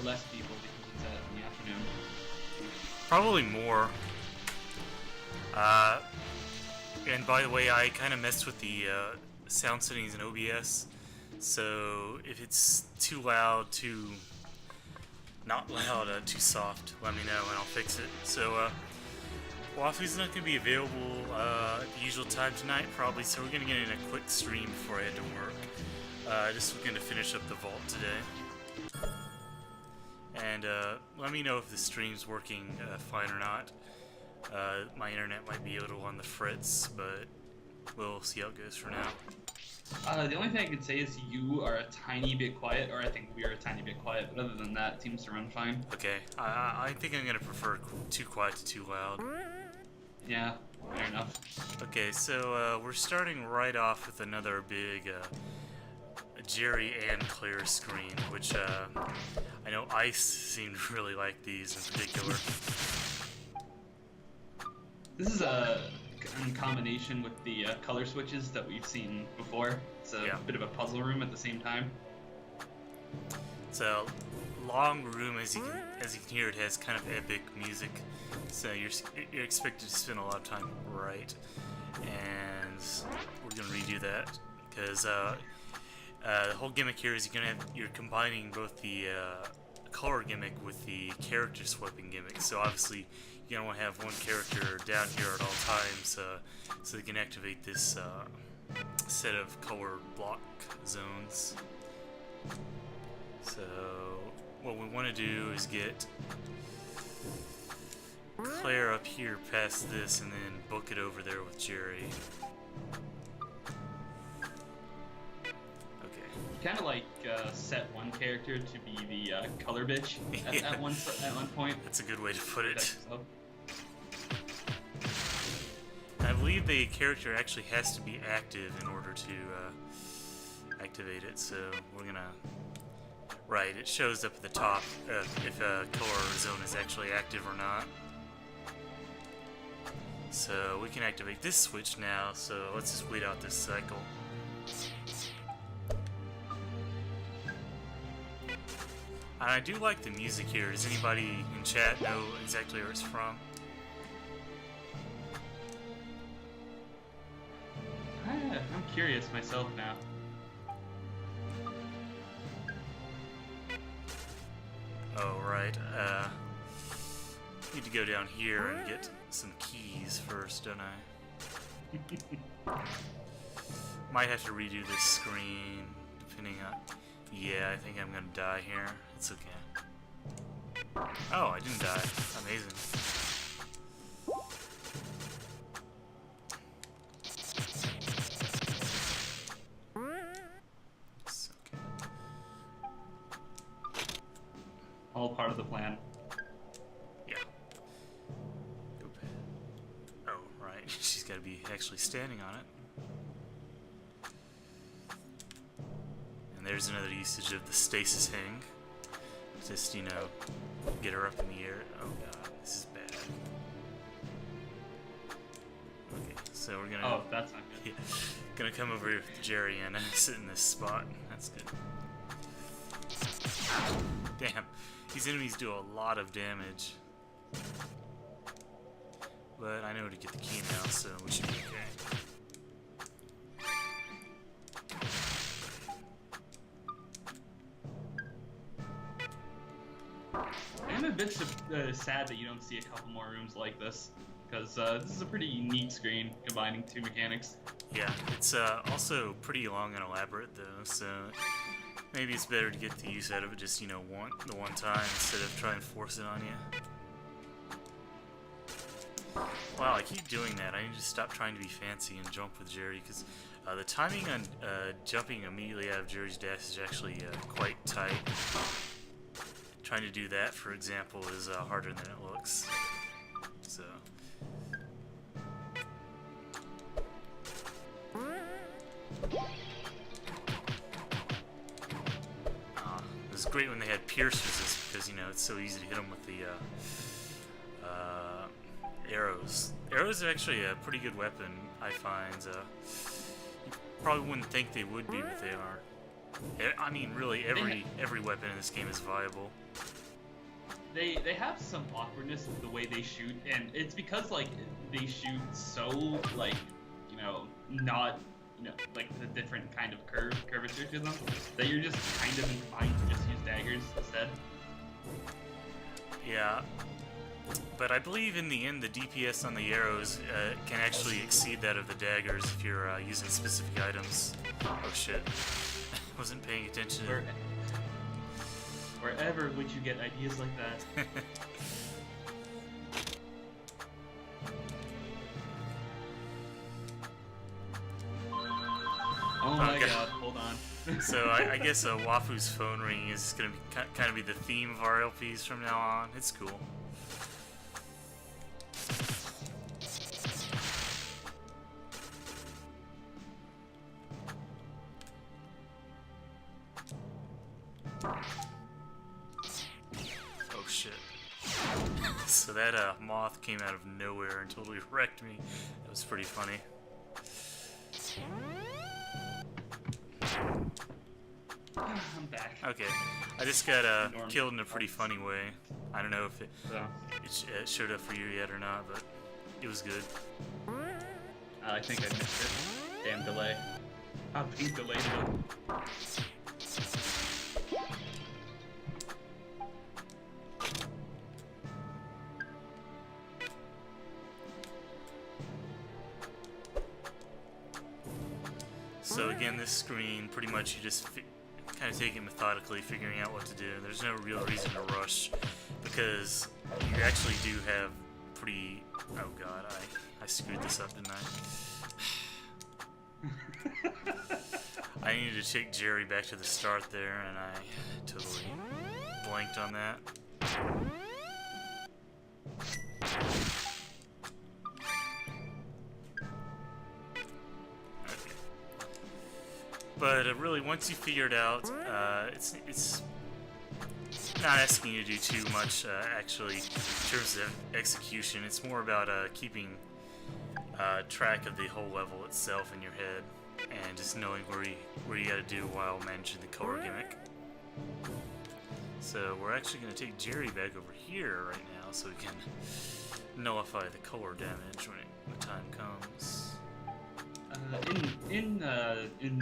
less people because it's in the afternoon? Probably more. And by the way, I kind of messed with the sound settings in OBS, so if it's too loud, too not loud, too soft, let me know and I'll fix it. So Waffly's not going to be available at the usual time tonight, probably, so we're going to get in a quick stream before I head to work. Just looking to finish up the vault today. And let me know if the stream's working fine or not. My internet might be a little on the fritz, but we'll see how it goes for now. The only thing I could say is you are a tiny bit quiet, or I think we are a tiny bit quiet, but other than that, it seems to run fine. Okay, I think I'm going to prefer too quiet to too loud. Yeah, fair enough. Okay, so we're starting right off with another big Jerry and Claire screen, which I know Ice seemed to really like these in particular. This is in combination with the color switches that we've seen before. It's a bit of a puzzle room at the same time. It's a long room, as you can hear. It has kind of epic music, so you're expected to spend a lot of time right. And we're gonna redo that because the whole gimmick here is you're combining both the color gimmick with the character swapping gimmick. So obviously you're gonna want to have one character down here at all times, so they can activate this set of color block zones. So what we want to do is get Claire up here past this, and then book it over there with Jerry. Kind of like set one character to be the color bitch at one point. That's a good way to put it. I believe the character actually has to be active in order to activate it, so we're gonna... Right, it shows up at the top if a color zone is actually active or not. So we can activate this switch now, so let's just wait out this cycle. And I do like the music here. Does anybody in chat know exactly where it's from? I'm curious myself now. Oh, right. Need to go down here and get some keys first, don't I? Might have to redo this screen, depending on... Yeah, I think I'm gonna die here. It's okay. Oh, I didn't die. Amazing. It's okay. All part of the plan. Yeah. Oop. Oh, right. She's gotta be actually standing on it. There's another usage of the stasis hang. Just, you know, get her up in the air. Oh god, this is bad. Okay, so we're gonna... Oh, that's not good. Yeah, gonna come over here with Jerry and sit in this spot. That's good. Damn, these enemies do a lot of damage. But I know to get the key now, so we should be okay. I'm a bit sad that you don't see a couple more rooms like this, because this is a pretty unique screen combining two mechanics. Yeah, it's also pretty long and elaborate though, so maybe it's better to get the use out of it just, you know, the one time instead of trying to force it on you. Wow, I keep doing that. I need to stop trying to be fancy and jump with Jerry, because the timing on jumping immediately out of Jerry's dash is actually quite tight. Trying to do that, for example, is harder than it looks. So... it was great when they had pierce resist, because, you know, it's so easy to hit them with the arrows. Arrows are actually a pretty good weapon, I find. You probably wouldn't think they would be, but they are. I mean, really, every weapon in this game is viable. They have some awkwardness with the way they shoot, and it's because like they shoot so like not like the different kind of curvature to them that you're just kind of inclined to just use daggers instead. Yeah, but I believe in the end the DPS on the arrows can actually exceed that of the daggers if you're using specific items. Oh shit, wasn't paying attention. Wherever would you get ideas like that? Oh my god, hold on. So I guess Wafu's phone ringing is going to be kind of be the theme of our LPs from now on. It's cool. Oh shit. So that moth came out of nowhere and totally wrecked me. That was pretty funny. I'm back. Okay, I just got killed in a pretty funny way. I don't know if it showed up for you yet or not, but it was good. I think I missed it. Damn delay. I'm being delayed. So again, this screen, pretty much you just kind of take it methodically, figuring out what to do. There's no real reason to rush, because you actually do have pretty... Oh god, I screwed this up, didn't I? I needed to take Jerry back to the start there, and I totally blanked on that. But really, once you figure it out, it's not asking you to do too much, actually, in terms of execution. It's more about keeping track of the whole level itself in your head, and just knowing where you gotta do while managing the color gimmick. So we're actually going to take Jerry back over here right now, so we can nullify the color damage when the time comes. In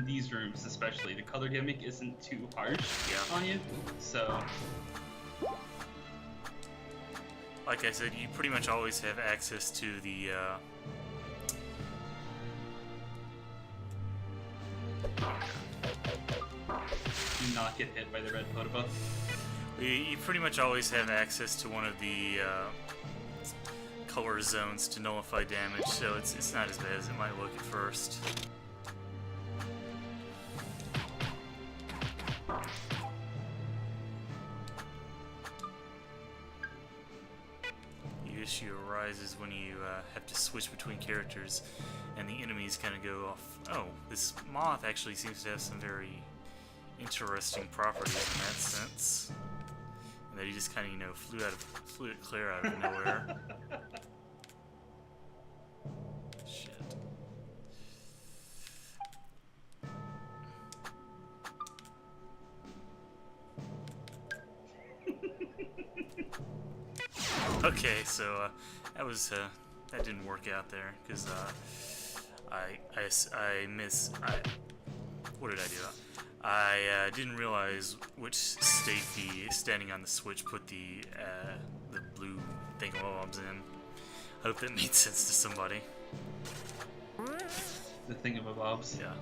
these rooms especially, the color gimmick isn't too harsh on you, so... Like I said, you pretty much always have access to the, Do not get hit by the red photobuff. You pretty much always have access to one of the, color zones to nullify damage, so it's not as bad as it might look at first. The issue arises when you have to switch between characters and the enemies kind of go off. Oh, this moth actually seems to have some very interesting properties in that sense. And that he just kind of, flew it clear out of nowhere. Shit. Okay, so that didn't work out there because what did I do? I didn't realize which state the standing on the switch put the blue thingamabobs in. I hope that made sense to somebody. The thingamabobs? Yeah.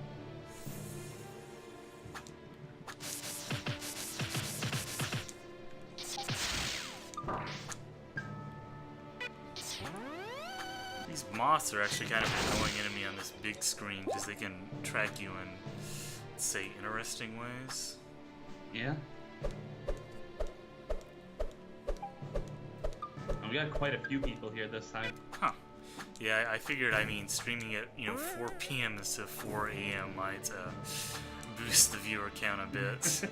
These moths are actually kind of an annoying enemy on this big screen because they can track you in, say, interesting ways. Yeah. We got quite a few people here this time. Huh. Yeah, I figured, streaming at, 4 p.m. instead of 4 a.m. might boost the viewer count a bit.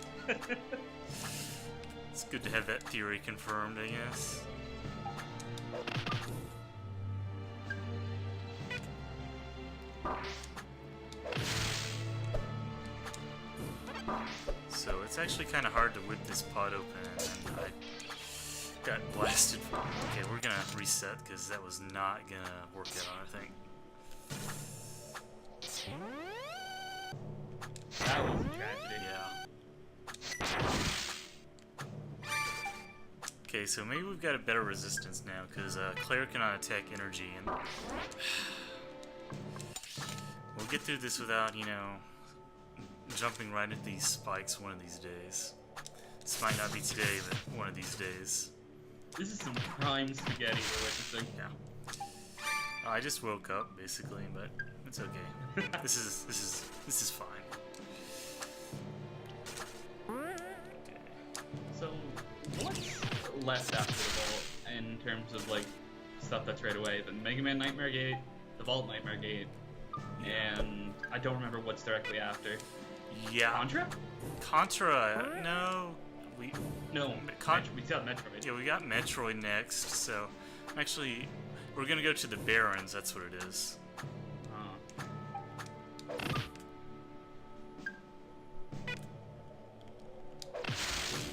It's good to have that theory confirmed, I guess. it's actually kind of hard to whip this pod open, and I got blasted. Okay, we're gonna reset because that was not gonna work out, I think. That was a tragedy. Yeah. Okay, so maybe we've got a better resistance now, because Claire cannot attack energy, and we'll get through this without, you know, jumping right at these spikes one of these days. This might not be today, but one of these days. This is some prime spaghetti we're witnessing. Yeah. I just woke up, basically, but it's okay. This is fine. Okay. So, what's left after the vault in terms of like stuff that's right away? The Mega Man Nightmare Gate, the Vault Nightmare Gate, and I don't remember what's directly after. Yeah. Contra? Contra, no. No, we still have Metroid. Yeah, we got Metroid next, so actually, we're gonna go to the Barons, that's what it is.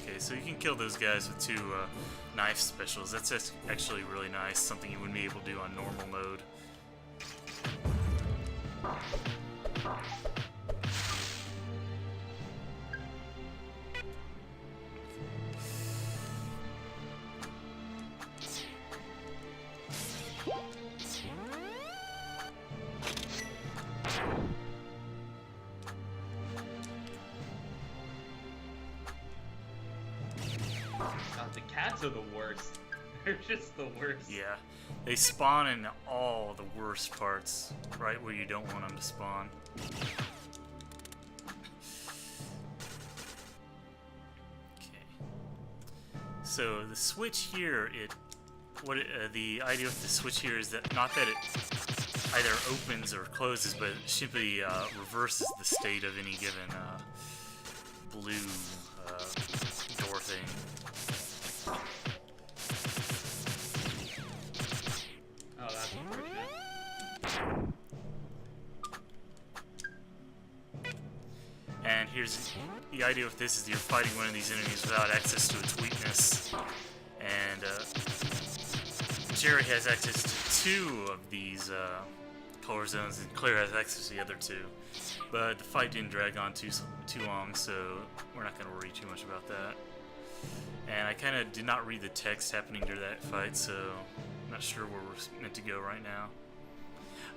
Okay, so you can kill those guys with 2 knife specials. That's actually really nice, something you wouldn't be able to do on normal mode. The cats are the worst. They're just the worst. Yeah, they spawn in all the worst parts, right where you don't want them to spawn. Okay. So the switch here, the idea with the switch here is that not that it either opens or closes, but it simply reverses the state of any given blue door thing. Oh, that's unfortunate. And here's the idea with this is you're fighting one of these enemies without access to its weakness. And Jerry has access to 2 of these color zones, and Claire has access to the other 2. But the fight didn't drag on too long, so we're not going to worry too much about that. And I kind of did not read the text happening during that fight, so I'm not sure where we're meant to go right now.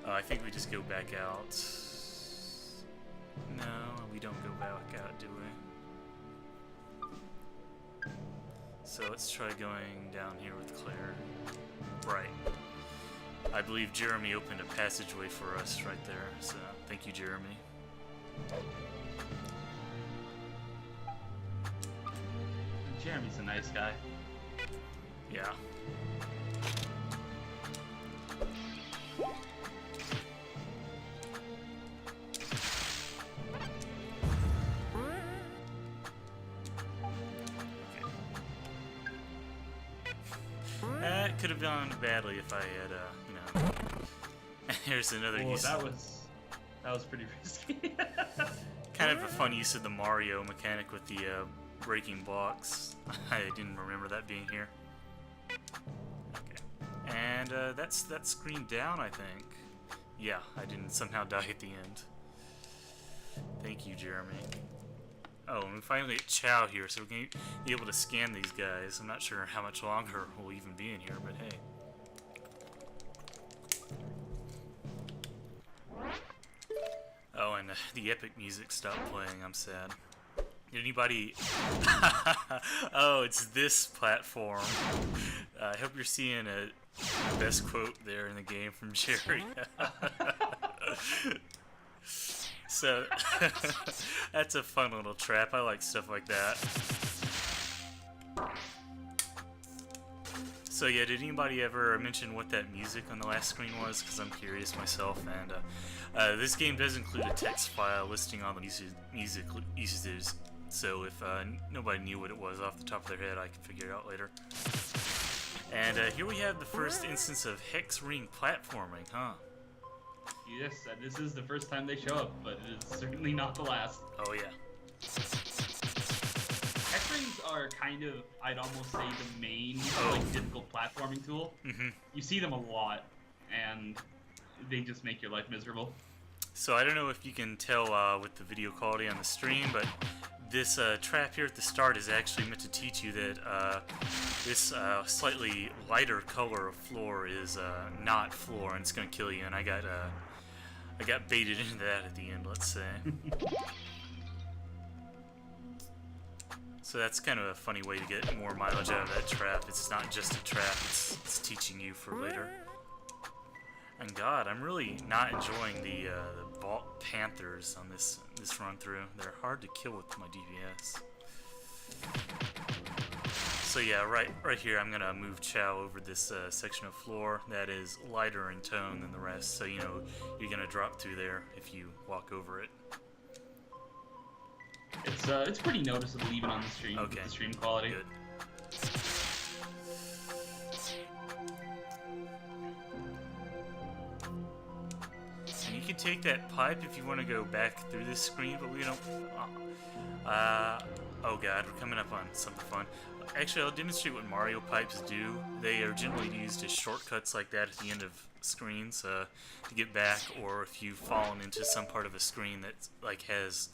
I think we just go back out. No, we don't go back out, do we? So let's try going down here with Claire. Right. I believe Jeremy opened a passageway for us right there, so thank you, Jeremy. Jeremy's a nice guy. Yeah. That could have gone badly if I had, you know. Here's another use. That was pretty risky. Kind of a fun use of the Mario mechanic with the breaking blocks. I didn't remember that being here. Okay. And that's that screen down, I think. Yeah, I didn't somehow die at the end. Thank you, Jeremy. Oh, and we finally get Chow here, so we're going to be able to scan these guys. I'm not sure how much longer we'll even be in here, but hey. Oh, and the epic music stopped playing. I'm sad. Did anybody... Oh, it's this platform. I hope you're seeing the best quote there in the game from Jerry. So, that's a fun little trap. I like stuff like that. So yeah, did anybody ever mention what that music on the last screen was? Because I'm curious myself, and this game does include a text file listing all the music usages, so if nobody knew what it was off the top of their head, I can figure it out later. And here we have the first instance of hex ring platforming, huh? Yes, this is the first time they show up, but it is certainly not the last. Oh yeah. springs are kind of, I'd almost say, the main like difficult platforming tool. You see them a lot, and they just make your life miserable. So I don't know if you can tell with the video quality on the stream, but this trap here at the start is actually meant to teach you that this slightly lighter color of floor is not floor, and it's gonna kill you. And I got baited into that at the end, let's say. So that's kind of a funny way to get more mileage out of that trap. It's not just a trap; it's teaching you for later. And God, I'm really not enjoying the Vault Panthers on this run through. They're hard to kill with my DPS. So yeah, right here, I'm gonna move Chow over this section of floor that is lighter in tone than the rest. So you know you're gonna drop through there if you walk over it. It's pretty noticeable even on the stream. Okay. With the stream quality. Good. And you can take that pipe if you want to go back through this screen, but we don't. Oh god, we're coming up on something fun. Actually, I'll demonstrate what Mario pipes do. They are generally used as shortcuts like that at the end of screens to get back, or if you've fallen into some part of a screen that like has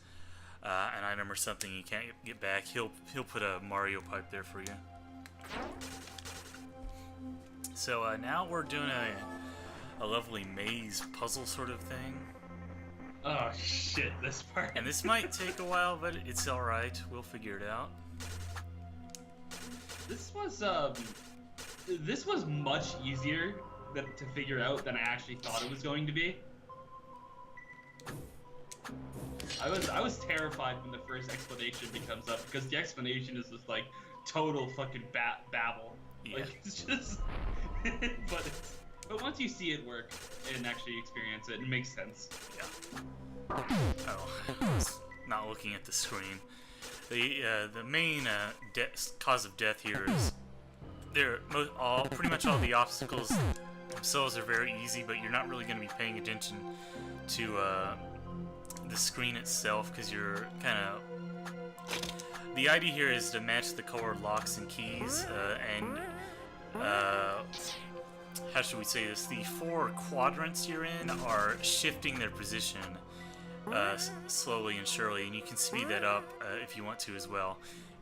an item or something you can't get back, he'll put a Mario pipe there for you. So now we're doing a lovely maze puzzle sort of thing. Oh shit, this part. And this might take a while, but it's alright. We'll figure it out. This was much easier to figure out than I actually thought it was going to be. I was terrified when the first explanation comes up, because the explanation is just like total fucking babble. Yeah. Like it's just but once you see it work and actually experience it makes sense. Yeah. Oh, I was not looking at the screen. The main cause of death here is pretty much all the obstacles themselves are very easy, but you're not really going to be paying attention to the screen itself, because you're kind of. The idea here is to match the colored locks and keys, and how should we say this? The 4 quadrants you're in are shifting their position slowly and surely, and you can speed that up if you want to as well.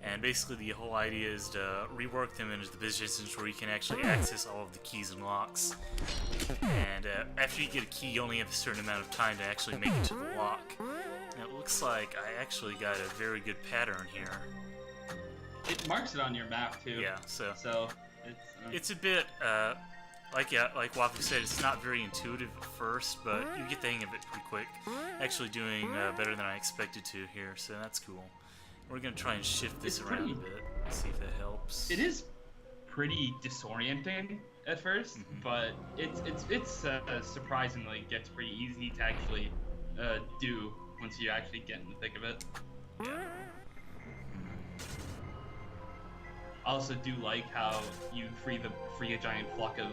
And basically the whole idea is to rework them into the positions where you can actually access all of the keys and locks. And after you get a key, you only have a certain amount of time to actually make it to the lock. And it looks like I actually got a very good pattern here. It marks it on your map too. Yeah, so it's a bit like Wafu said, it's not very intuitive at first, but you get the hang of it pretty quick. Actually doing better than I expected to here, so that's cool. We're gonna try and shift this around a bit, see if that helps. It is pretty disorienting at first, but it's surprisingly gets pretty easy to actually do once you actually get in the thick of it. Yeah. I also do like how you free a giant flock of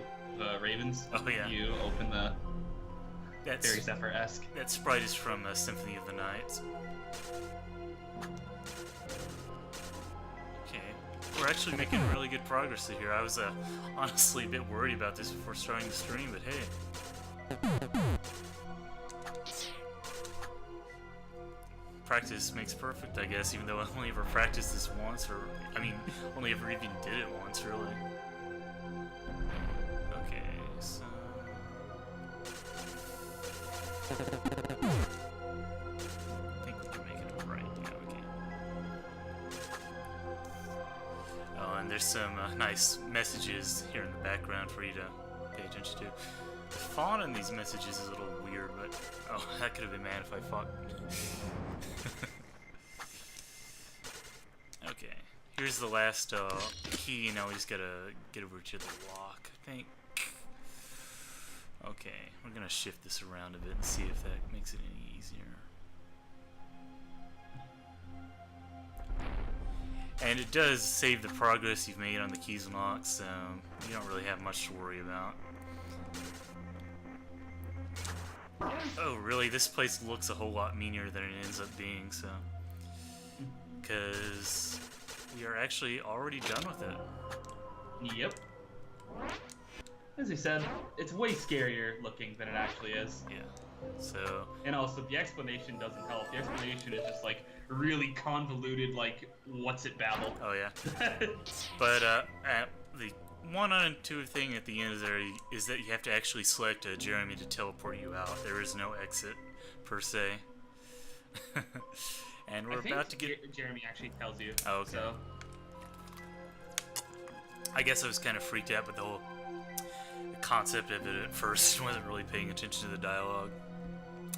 ravens. Oh yeah. You open the Fairy Zephyr-esque. That sprite is from Symphony of the Night. Okay, we're actually making really good progress here. I was honestly a bit worried about this before starting the stream, but hey. Practice makes perfect, I guess, even though I only ever practiced this once, or, I mean, only ever even did it once, really. Okay, so... I think we can make it right, yeah, okay. Oh, and there's some nice messages here in the background for you to pay attention to. The font on these messages is a little weird, but... Oh, that could have been mad if I fought... Okay, here's the last key. Now we just gotta get over to the lock, I think. Okay, we're gonna shift this around a bit and see if that makes it any easier. And it does save the progress you've made on the keys and locks, so you don't really have much to worry about. Oh, really? This place looks a whole lot meaner than it ends up being, so... Because... we are actually already done with it. Yep. As I said, it's way scarier looking than it actually is. Yeah. So. And also, the explanation doesn't help. The explanation is just like really convoluted, like what's it babble. Oh yeah. But the one unintuitive thing at the end of there is that you have to actually select Jeremy to teleport you out. There is no exit per se. And we're about to get. Jeremy actually tells you. Oh, okay. So. I guess I was kind of freaked out with the whole concept of it at first. Wasn't really paying attention to the dialogue.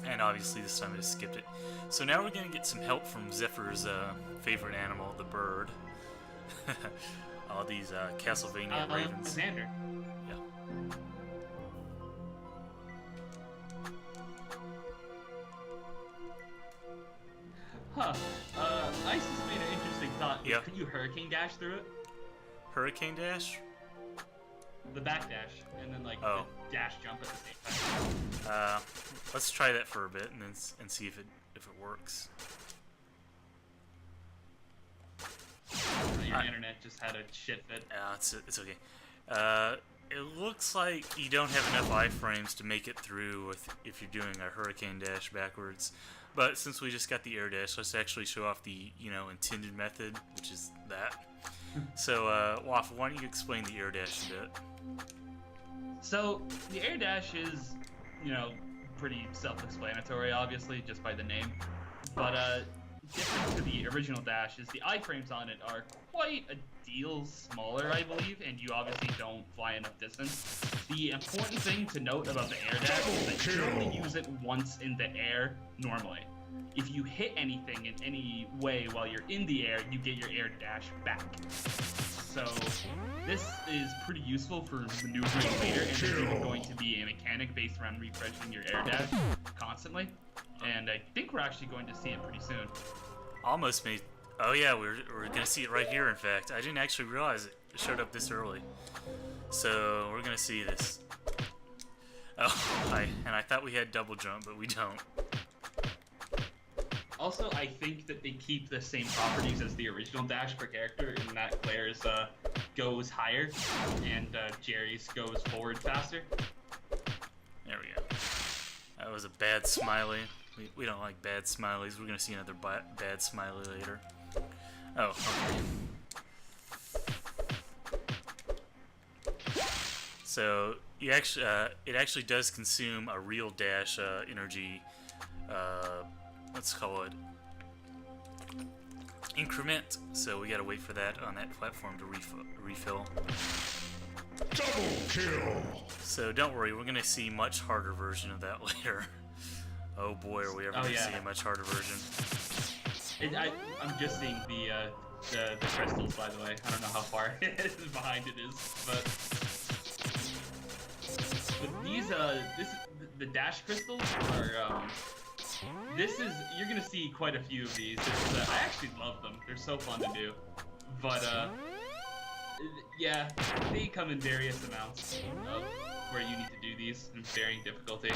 And obviously this time I just skipped it. So now we're going to get some help from Zephyr's favorite animal, the bird. All these Castlevania ravens. Xander. Yeah. Huh. Ice has made an interesting thought. Yeah. Could you hurricane dash through it? Hurricane dash? The back dash, and then like Oh. the dash jump at the same time. Let's try that for a bit and then see if it works. Your internet just had a shit fit. Yeah, it's okay. It looks like you don't have enough iframes to make it through if you're doing a hurricane dash backwards. But since we just got the air dash, let's actually show off the intended method, which is that. So, Waffle, why don't you explain the air dash a bit? So the air dash is, pretty self-explanatory, obviously, just by the name. But different to the original dash is the iframes on it are quite a deal smaller, I believe, and you obviously don't fly enough distance. The important thing to note about the air dash is that you only use it once in the air normally. If you hit anything in any way while you're in the air, you get your air dash back. So this is pretty useful for maneuvering later, and there's even going to be a mechanic based around refreshing your air dash constantly. And I think we're actually going to see it pretty soon. Almost made. Oh yeah, we're gonna see it right here. In fact, I didn't actually realize it showed up this early. So we're gonna see this. Oh, I thought we had double jump, but we don't. Also, I think that they keep the same properties as the original dash per character, in that Claire's goes higher and Jerry's goes forward faster. There we go. That was a bad smiley. We don't like bad smileys. We're gonna see another bad smiley later. Oh, okay. So you actually, it actually does consume a real dash energy. Let's call it increment. So we gotta wait for that on that platform to refill. Double kill! So don't worry, we're gonna see much harder version of that later. Oh boy, are we ever gonna see a much harder version. I'm just seeing the crystals, by the way. I don't know how far behind it is, but these the dash crystals are you're gonna see quite a few of these. I actually love them. They're so fun to do, but yeah, they come in various amounts of where you need to do these in varying difficulty.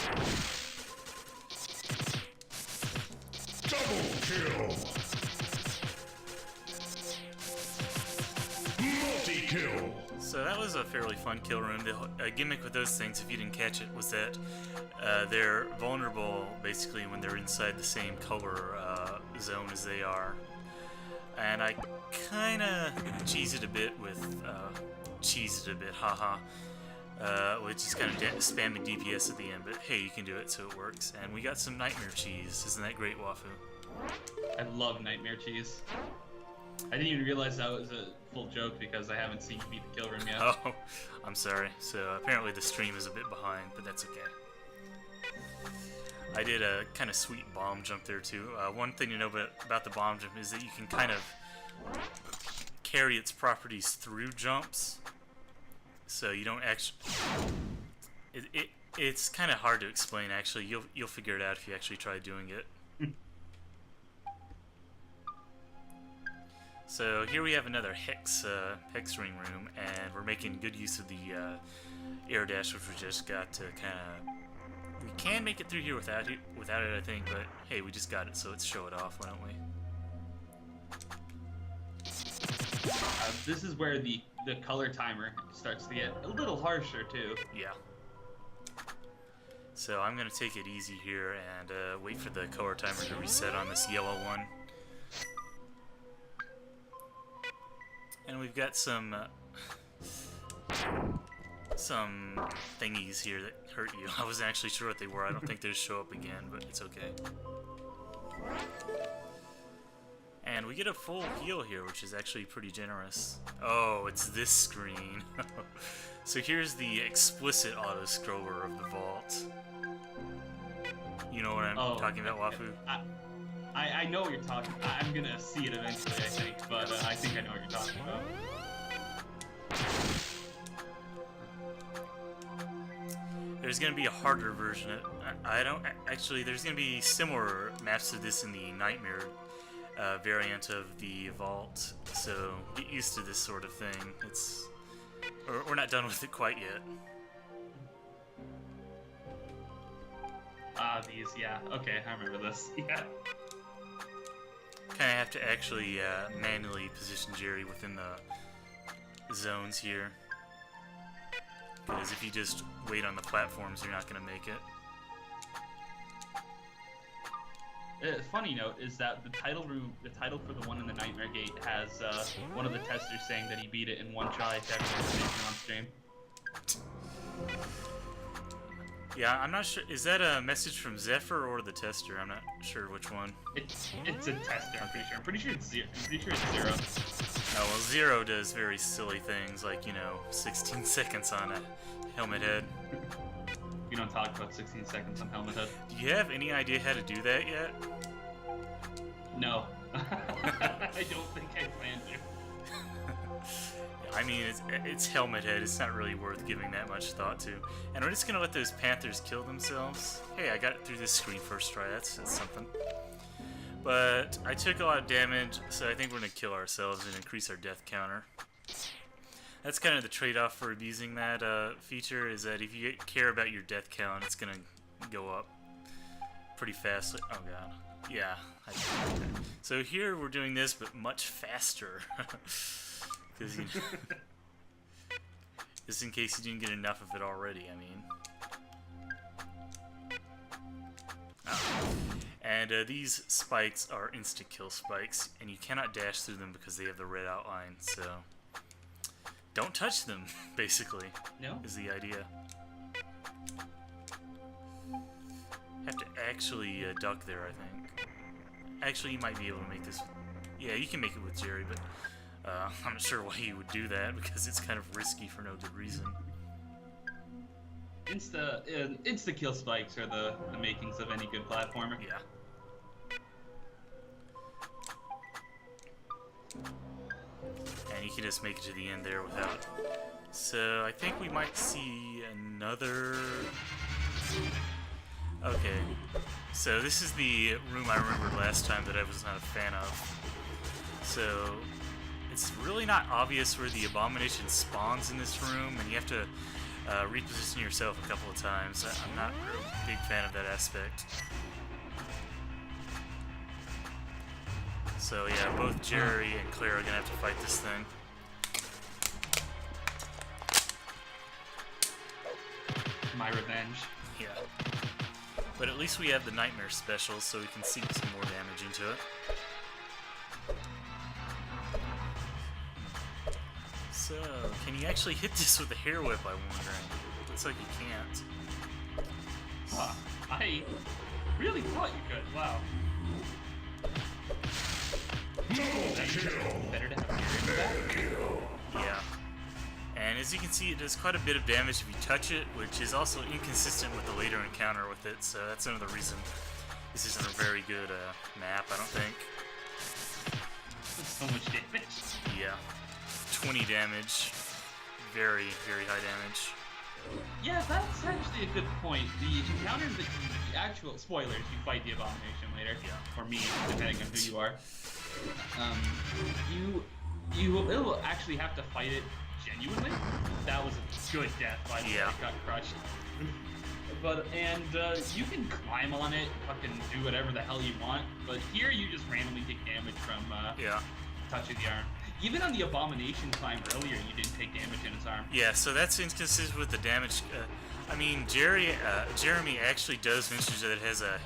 Double kill! Multi-kill! So that was a fairly fun kill room. The gimmick with those things, if you didn't catch it, was that they're vulnerable basically when they're inside the same color zone as they are. And I kind of cheese it a bit with haha. Which is kind of spamming DPS at the end, but hey, you can do it, so it works. And we got some nightmare cheese. Isn't that great, Wafu? I love nightmare cheese. I didn't even realize that was a full joke because I haven't seen you beat the kill room yet. Oh, I'm sorry. So apparently the stream is a bit behind, but that's okay. I did a kind of sweet bomb jump there too. One thing to know about the bomb jump is that you can kind of carry its properties through jumps. So you don't actually. It's kind of hard to explain. Actually, you'll figure it out if you actually try doing it. So here we have another hex ring room, and we're making good use of the air dash, which we just got to kind of. We can make it through here without it, I think. But hey, we just got it, so let's show it off, why don't we? This is where the color timer starts to get a little harsher too. Yeah. So I'm gonna take it easy here and wait for the color timer to reset on this yellow one. And we've got some thingies here that hurt you. I wasn't actually sure what they were. I don't think they'll show up again, but it's okay. And we get a full heal here, which is actually pretty generous. Oh, it's this screen. So here's the explicit auto-scroller of the vault. You know what I'm talking about, Wafu? I know what you're talking about. I'm gonna see it eventually, I think, but I think I know what you're talking about. There's gonna be a harder version. I don't actually. There's gonna be similar maps to this in the Nightmare variant of the vault. So get used to this sort of thing. We're not done with it quite yet. These, yeah. Okay, I remember this. Yeah. Kind of have to actually manually position Jerry within the zones here. Because if you just wait on the platforms, you're not going to make it. Funny note is that the title for the one in the Nightmare Gate has one of the testers saying that he beat it in one try to every information on stream. Yeah, I'm not sure. Is that a message from Zephyr or the tester? I'm not sure which one. It's a tester. I'm pretty sure it's zero. Oh well, Zero does very silly things like 16 seconds on a helmet head. We don't talk about 16 seconds on helmet head. Do you have any idea how to do that yet? No. I don't think I plan to. I mean, it's helmet head. It's not really worth giving that much thought to. And we're just gonna let those panthers kill themselves. Hey, I got it through this screen first try. That's something. But I took a lot of damage, so I think we're gonna kill ourselves and increase our death counter. That's kind of the trade-off for abusing that feature, is that if you care about your death count, it's gonna go up pretty fast. Oh god. Yeah. So here we're doing this, but much faster. Just in case you didn't get enough of it already, I mean. And these spikes are insta-kill spikes, and you cannot dash through them because they have the red outline, so don't touch them, basically. No? Is the idea. Have to actually duck there, I think. Actually, you might be able to make this. Yeah, you can make it with Jerry, but I'm not sure why you would do that, because it's kind of risky for no good reason. Insta kill spikes are the makings of any good platformer. Yeah. And you can just make it to the end there without. So I think we might see another. Okay. So this is the room I remembered last time that I was not a fan of. So it's really not obvious where the abomination spawns in this room, and you have to reposition yourself a couple of times. I'm not a real big fan of that aspect. So yeah, both Jerry and Claire are gonna have to fight this thing. My revenge. Yeah. But at least we have the Nightmare special, so we can see some more damage into it. So, can you actually hit this with a hair whip, I'm wondering? Looks like you can't. Huh. I really thought you could. Wow. Better to have Kill. Yeah. And as you can see, it does quite a bit of damage if you touch it, which is also inconsistent with the later encounter with it, so that's another reason this isn't a very good map, I don't think. so much damage. Yeah. 20 damage. Very, very high damage. Yeah, that's actually a good point. The encounters that the actual spoilers, you fight the abomination later, Yeah. or me, depending on who you are. You will actually have to fight it genuinely. That was a good death by the way it got crushed. But you can climb on it, fucking do whatever the hell you want. But here you just randomly take damage from touching the arm. Even on the Abomination climb earlier, you didn't take damage in his arm. Yeah, so that's inconsistent with the damage. I mean, Jeremy actually does mention that it has a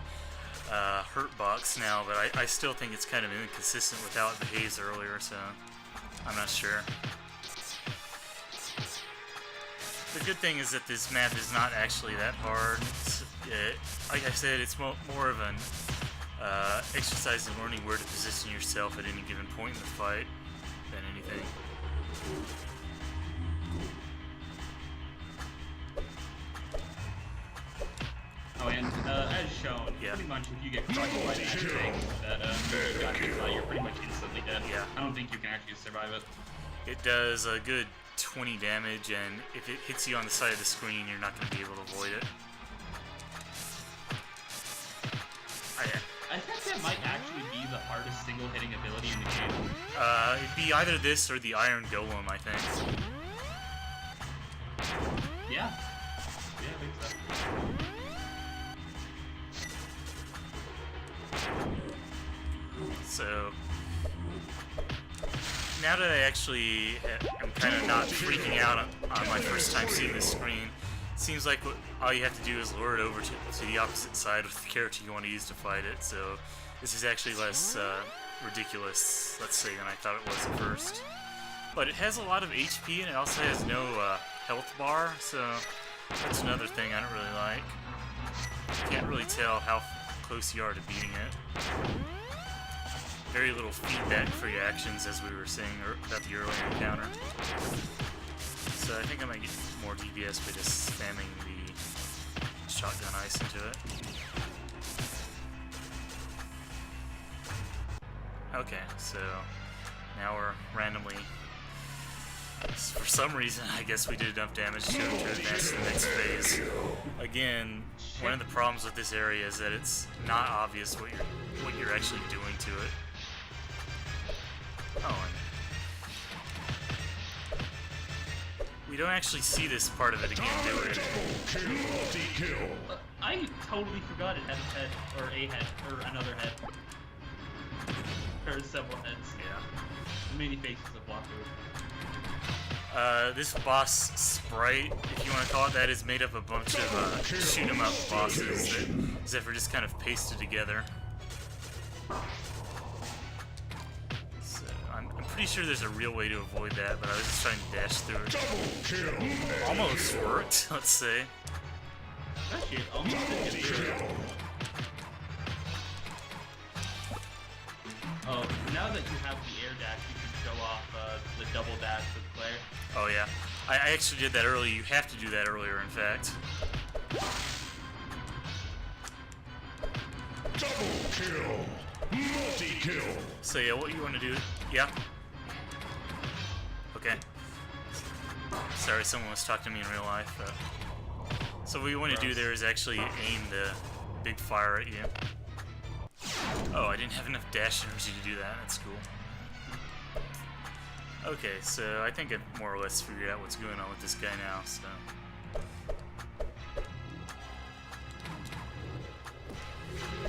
hurt box now, but I still think it's kind of inconsistent with how it behaves earlier, so I'm not sure. The good thing is that this map is not actually that hard. Like I said, it's more of an exercise in learning where to position yourself at any given point in the fight than anything. Oh, and as shown, pretty much if you get crushed by that thing that got hit by, you're pretty much instantly dead. Yeah. I don't think you can actually survive it. It does a good 20 damage, and if it hits you on the side of the screen, you're not going to be able to avoid it. I think that might actually be the hardest single-hitting ability in the game. It'd be either this or the Iron Golem, I think. Yeah. Yeah, I think so. So now that I actually am kind of not freaking out on my first time seeing this screen, it seems like all you have to do is lure it over to the opposite side with the character you want to use to fight it. So this is actually less ridiculous, let's say, than I thought it was at first. But it has a lot of HP, and it also has no health bar, so that's another thing I don't really like. Can't really tell how close you are to beating it. Very little feedback for your actions, as we were saying about the earlier encounter. So I think I might get more DPS by just spamming the shotgun ice into it. Okay, so now we're randomly, for some reason, I guess we did enough damage to advance to the next phase. Again, one of the problems with this area is that it's not obvious what you're actually doing to it. Oh, and we don't actually see this part of it again, do we? I totally forgot it had a head, or a head, or another head. Or several heads. Yeah. Many faces of Block This boss sprite, if you want to call it that, is made up of a bunch of shoot 'em up bosses that are just kind of pasted together. So I'm pretty sure there's a real way to avoid that, but I was just trying to dash through it. Almost worked, let's say. Actually, it almost did get through it. Oh, now that you have the air dash, you can show off the double dash with Claire. Oh yeah, I actually did that earlier. You have to do that earlier, in fact. Double kill! Multi-kill! So yeah, what you want to do? Yeah. Okay. Sorry, someone was talking to me in real life. So what you want to do there is actually aim the big fire at you. Oh, I didn't have enough dash energy to do that. That's cool. Okay, so I think I've more or less figured out what's going on with this guy now, so...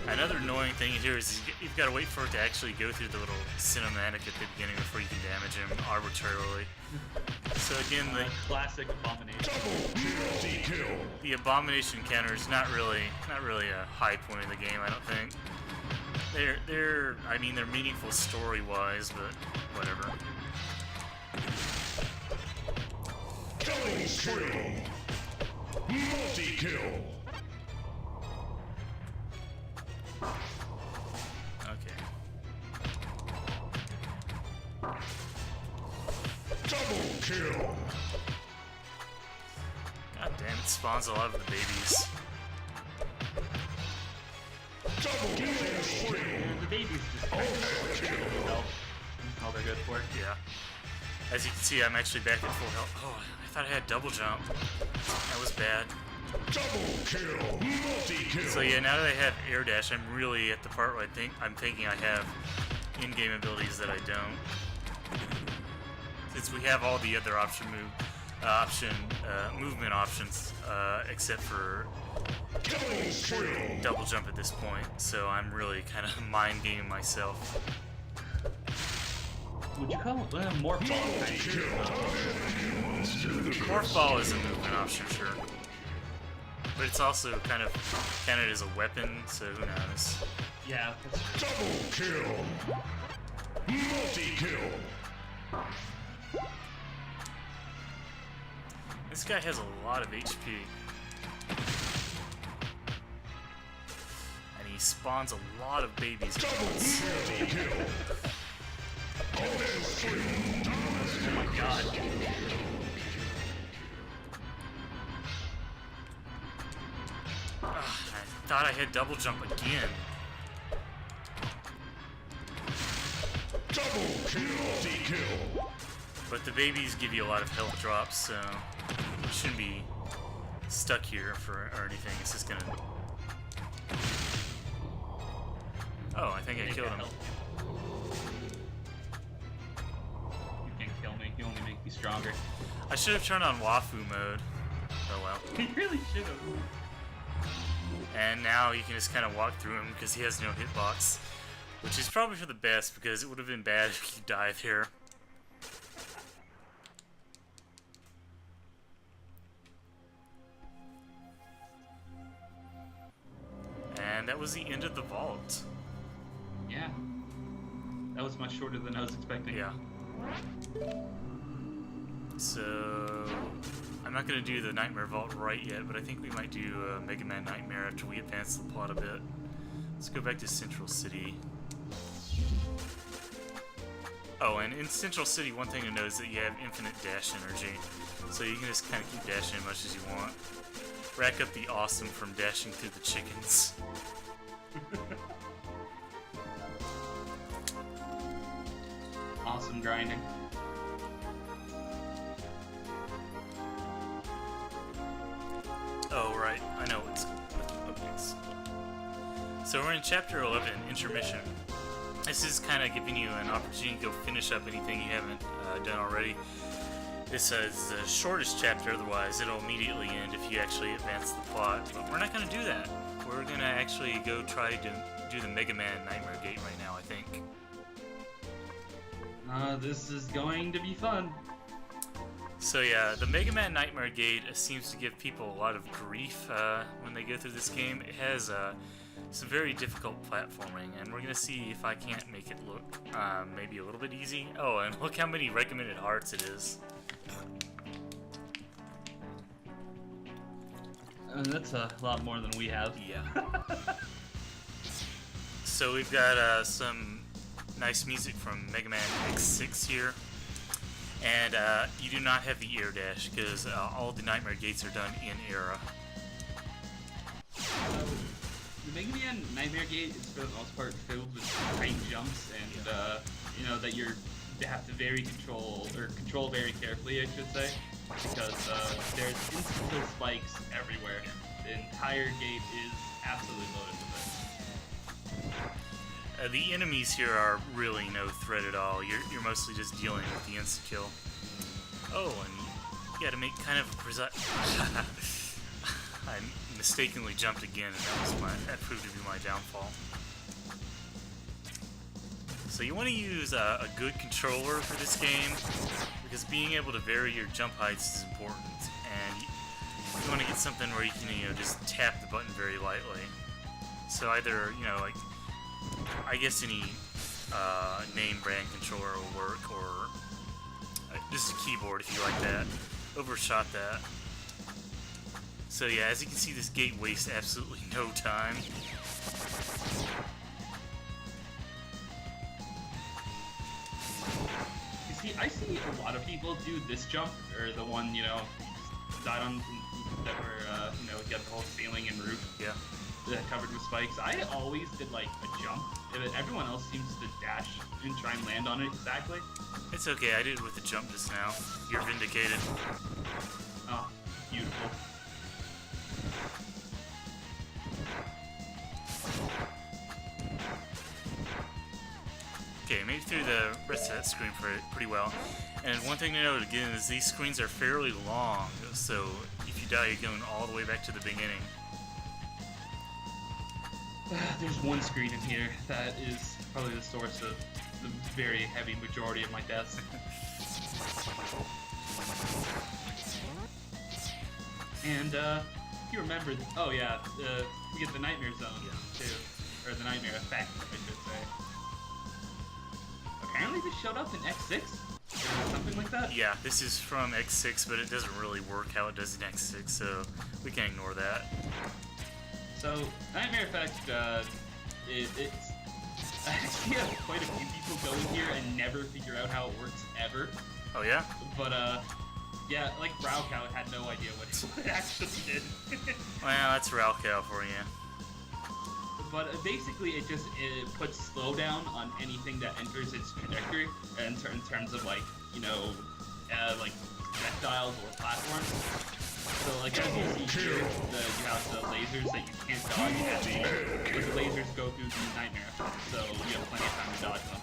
Another annoying thing here is you've got to wait for it to actually go through the little cinematic at the beginning before you can damage him arbitrarily. So again, the classic Abomination. The Abomination counter is not really a high point of the game, I don't think. They're meaningful story-wise, but whatever. Double kill! Multi-kill! Okay. Double kill! God damn, it spawns a lot of the babies. Double kill! The babies just kind of all they're good for. Yeah. As you can see, I'm actually back at full health. Oh, I thought I had double jump. That was bad. Double kill! Multi-kill! So yeah, now that I have air dash, I'm really at the part where I'm thinking I have in-game abilities that I don't. Since we have all the other movement options, except for double jump at this point, so I'm really kind of mind gaming myself. would you call it more ball kind of? Morphball is a movement option, sure. But it's also kind of counted as a weapon, so who knows. Yeah, that's true. Double kill. Multi-kill. This guy has a lot of HP. And he spawns a lot of babies at once. Multi-kill. Oh my god. I thought I had double jump again. Double kill. Multi-kill. But the babies give you a lot of health drops, so you shouldn't be stuck here or anything. It's just gonna... Oh, I think I killed him. You can't kill me. You only make me stronger. I should have turned on Wafu mode. Oh well. You really should have. And now you can just kind of walk through him because he has no hitbox. Which is probably for the best because it would have been bad if you died here. And that was the end of the vault. Yeah. That was much shorter than I was expecting. Yeah. So I'm not going to do the Nightmare Vault right yet, but I think we might do Mega Man Nightmare after we advance the plot a bit. Let's go back to Central City. Oh, and in Central City, one thing to note is that you have infinite dash energy. So you can just kind of keep dashing as much as you want. Rack up the awesome from dashing through the chickens. Awesome grinding. Oh, right. I know what's up next. So we're in Chapter 11, Intermission. This is kind of giving you an opportunity to go finish up anything you haven't done already. This is the shortest chapter, otherwise it'll immediately end if you actually advance the plot. But we're not going to do that. We're going to actually go try to do the Mega Man Nightmare Gate right now, I think. This is going to be fun. So yeah, the Mega Man Nightmare Gate seems to give people a lot of grief when they go through this game. It has some very difficult platforming, and we're going to see if I can't make it look maybe a little bit easy. Oh, and look how many recommended hearts it is. That's a lot more than we have. Yeah. So we've got some nice music from Mega Man X6 here. And you do not have the air dash because all the Nightmare Gates are done in era. The Mega Man Nightmare Gate is for the most part filled with tight jumps and you know that you have to control very carefully, I should say, because there's instant kill spikes everywhere. The entire gate is absolutely loaded with it. The enemies here are really no threat at all. You're mostly just dealing with the insta-kill. Oh, and you gotta make kind of a I mistakenly jumped again, and that proved to be my downfall. So you want to use a good controller for this game, because being able to vary your jump heights is important, and you want to get something where you can, just tap the button very lightly. So either, like, I guess any name brand controller will work, or just a keyboard if you like that. Overshot that. So yeah, as you can see, this gate wastes absolutely no time. You see, I see a lot of people do this jump, or the one, died on, that were, got the whole ceiling and roof. Yeah. Covered with spikes. I always did like a jump. Everyone else seems to dash and try and land on it exactly. It's okay, I did it with the jump just now. You're vindicated. Oh, beautiful. Okay, made it through the rest of that screen pretty well. And one thing to note again is these screens are fairly long, so if you die, you're going all the way back to the beginning. There's one screen in here that is probably the source of the very heavy majority of my deaths. And if you remember, oh yeah, we get the Nightmare Zone too, or the Nightmare Effect, I should say. Apparently this showed up in X6 or something like that. Yeah, this is from X6, but it doesn't really work how it does in X6, so we can ignore that. So Nightmare Effect, it's I actually have quite a few people go in here and never figure out how it works ever. Oh yeah? But yeah, like Raukow had no idea what it actually did. Well, that's Raukow for you. But basically, it puts slowdown on anything that enters its trajectory in terms of like, you know, like projectiles or platforms. So like as you see here, you have the lasers that you can't dodge, but the lasers go through the Nightmare Effect, so you have plenty of time to dodge them.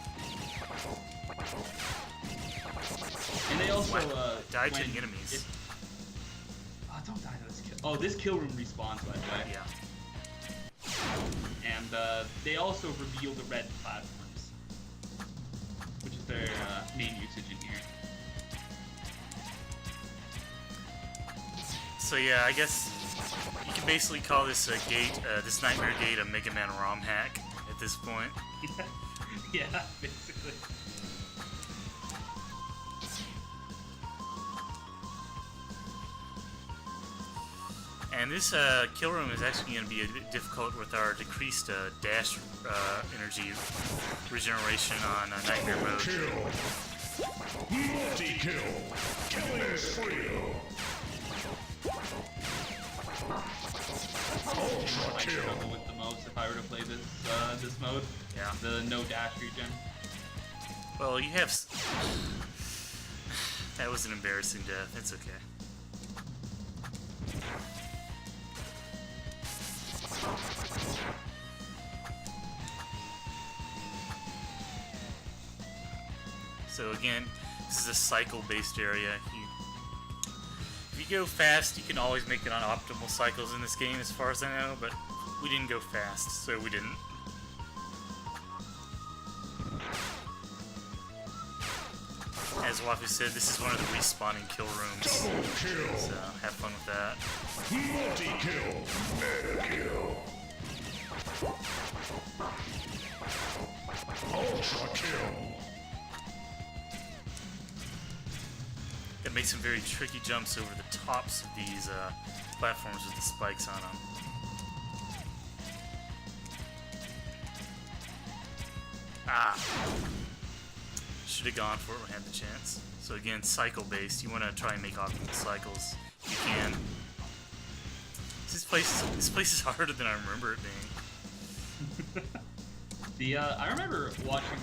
And they also die to the enemies. Oh, don't die to this kill. Oh, this kill room respawns, by the way. Yeah. And they also reveal the red platforms, which is their main usage in here. So yeah, I guess you can basically call this a gate, this Nightmare Gate, a Mega Man ROM hack at this point. Yeah, basically. And this kill room is actually going to be a bit difficult with our decreased dash energy regeneration on Nightmare mode. Kill. Multi-kill. Killing spree. Ultra I kill. struggle with the most if I were to play this mode. Yeah. The no dash regen. Well, you have... That was an embarrassing death. It's okay. So again, this is a cycle-based area. If you go fast, you can always make it on optimal cycles in this game, as far as I know, but we didn't go fast, so we didn't. As Wafu said, this is one of the respawning kill rooms. Double kill. So have fun with that. Multi-kill. Mega kill. Ultra kill. It makes some very tricky jumps over the tops of these platforms with the spikes on them. Ah! Should have gone for it when I had the chance. So again, cycle-based. You want to try and make optimal cycles if you can. This place is harder than I remember it being. I remember watching,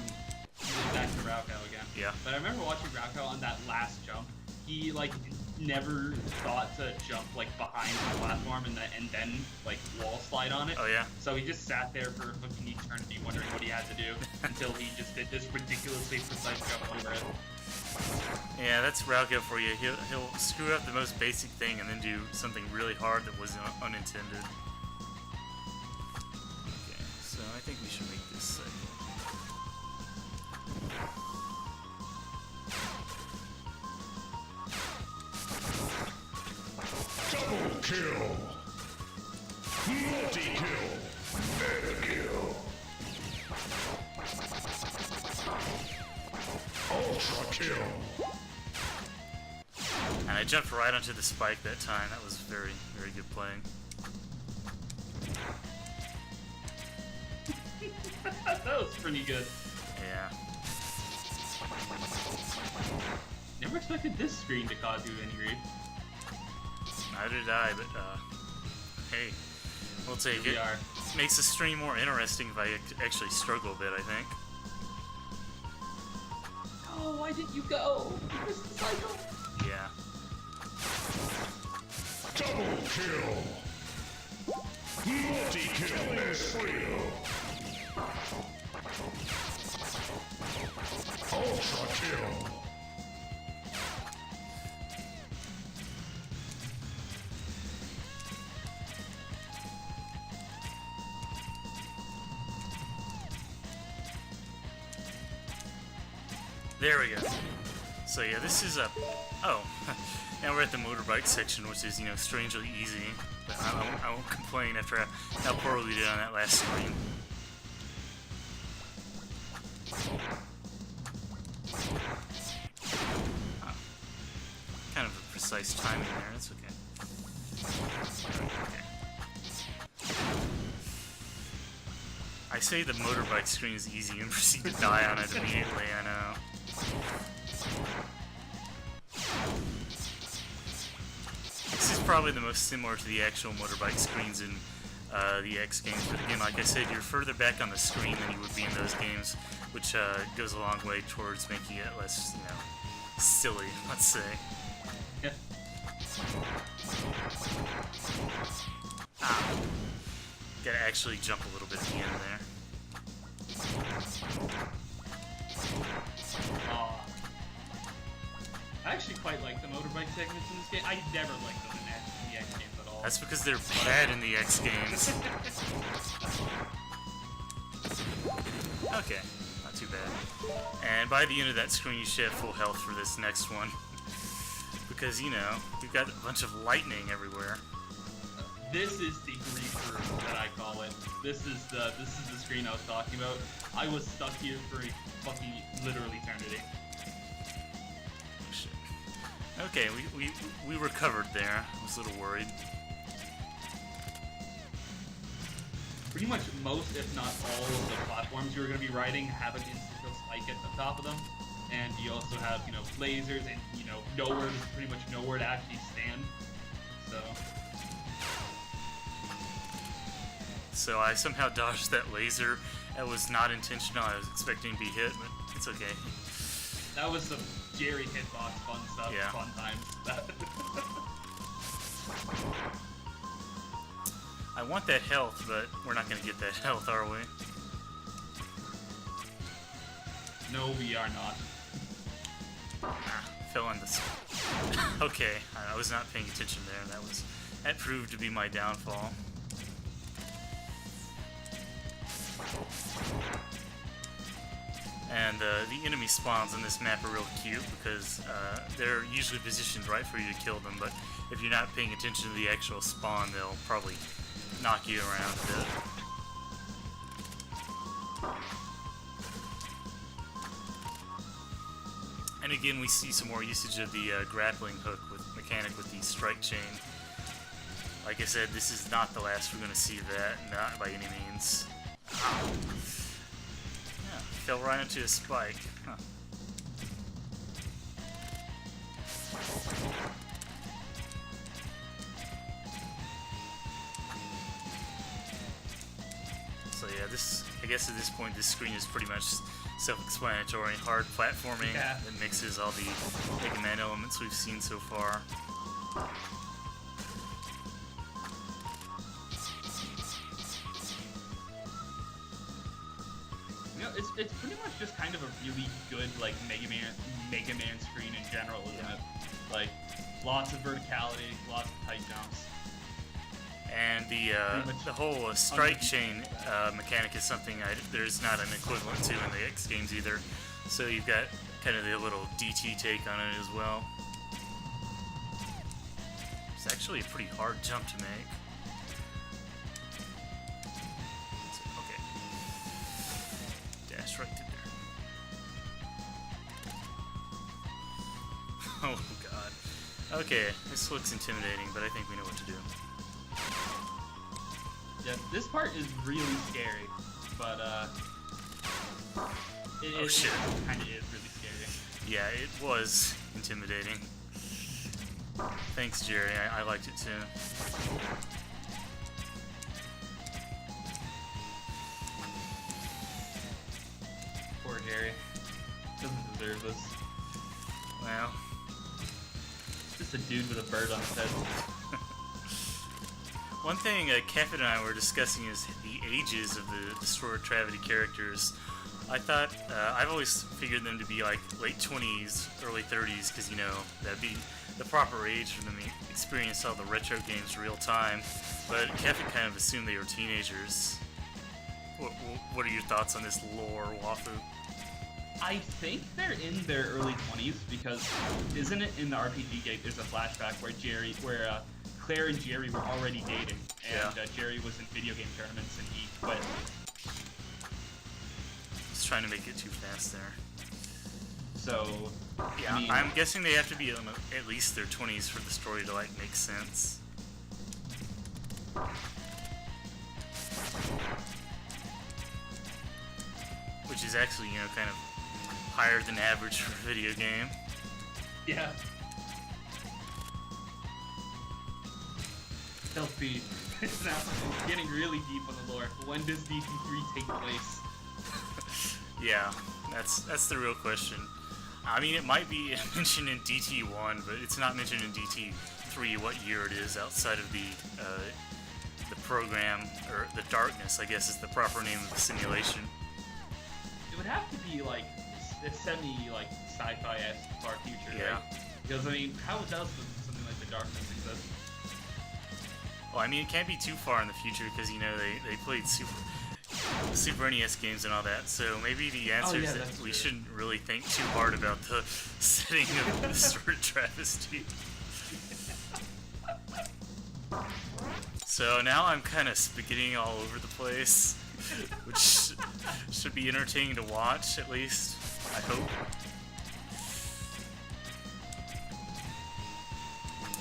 back to Raukow again. Yeah. But I remember watching Raukow on that last jump. He like never thought to jump like behind the platform and then like wall slide on it. Oh yeah. So he just sat there for a fucking eternity wondering what he had to do until he just did this ridiculously precise jump over it. Yeah, that's Raukow for you. He'll screw up the most basic thing and then do something really hard that was unintended. Okay, so I think we should make this cycle. Double kill. Multi-kill. Mega kill. Ultra kill. And I jumped right onto the spike that time. That was very, very good playing. That was pretty good. Yeah. Never expected this screen to cause you any grief. Neither did I, but hey, we'll take Here it. we are. Makes the stream more interesting if I actually struggle a bit, I think. Oh, why didn't you go? You missed the cycle. Yeah. Double kill. Multi-kill spree. Ultra kill. There we go. So yeah, this is a... Oh, now we're at the motorbike section, which is, you know, strangely easy. But I won't complain after how poorly we did on that last screen. Oh. Kind of a precise timing there, that's okay. Okay. I say the motorbike screen is easy and proceed to die on it immediately, I know. This is probably the most similar to the actual motorbike screens in the X games, but again, like I said, you're further back on the screen than you would be in those games, which goes a long way towards making it less, you know, silly, let's say. Yeah. Ah. Gotta actually jump a little bit at the end there. I actually quite like the motorbike segments in this game. I never liked them in the X games at all. That's because they're bad in the X games. Okay, not too bad. And by the end of that screen, you should have full health for this next one. Because, you know, we've got a bunch of lightning everywhere. This is the grief room that I call it. This is the screen I was talking about. I was stuck here for a fucking literal eternity. Oh, shit. Okay, we recovered there. I was a little worried. Pretty much most, if not all, of the platforms you're going to be riding have an instance spike at the top of them. And you also have, you know, lasers and, you know, pretty much nowhere to actually stand. So I somehow dodged that laser. That was not intentional. I was expecting to be hit, but it's okay. That was some Jerry hitbox fun stuff, yeah. Fun times. I want that health, but we're not going to get that health, are we? No, we are not. Ah, fell on this. Okay, I was not paying attention there. That proved to be my downfall. And the enemy spawns on this map are real cute because they're usually positioned right for you to kill them, but if you're not paying attention to the actual spawn, they'll probably knock you around a bit. And again, we see some more usage of the grappling hook mechanic with the strike chain. Like I said, this is not the last we're going to see of that, not by any means. Ow. Yeah, fell right into a spike. Huh. So yeah, I guess at this point this screen is pretty much self-explanatory. Hard platforming that mixes all the Mega Man elements we've seen so far. It's pretty much just kind of a really good like Mega Man screen in general, isn't it? Like lots of verticality, lots of tight jumps. And the whole strike chain mechanic is something there's not an equivalent to in the X games either. So you've got kind of the little DT take on it as well. It's actually a pretty hard jump to make. Right to there. Oh god. Okay, this looks intimidating, but I think we know what to do. Yeah, this part is really scary, but it kind of is really scary. Yeah, it was intimidating. Thanks, Jerry. I liked it too. Poor Jerry. Doesn't deserve this. Well, just a dude with a bird on his head. One thing Kevin and I were discussing is the ages of the Destroyer Travesty characters. I thought, I've always figured them to be like late 20s, early 30s, because, you know, that'd be the proper age for them to experience all the retro games real time. But Kevin kind of assumed they were teenagers. What are your thoughts on this lore, Wafu? I think they're in their early 20s because isn't it in the RPG game? There's a flashback where Claire and Jerry were already dating, and Jerry was in video game tournaments and he quit. Just trying to make it too fast there. So yeah, I mean, I'm guessing they have to be in at least their 20s for the story to like make sense. Which is actually, you know, kind of higher than average for a video game. yeah. Healthy. It's now getting really deep on the lore. When does DT3 take place? Yeah, that's the real question. I mean, it might be mentioned in DT1, but it's not mentioned in DT3 what year it is outside of the program, or the darkness, I guess is the proper name of the simulation. It would have to be like a semi like sci-fi-esque far future, Yeah. right? Because I mean, how else would something like the darkness exist? Well, I mean, it can't be too far in the future because, you know, they played Super NES games and all that, so maybe the answer is that we shouldn't really think too hard about the setting of the sort of travesty. So now I'm kind of spaghettiing all over the place, which should be entertaining to watch, at least, I hope.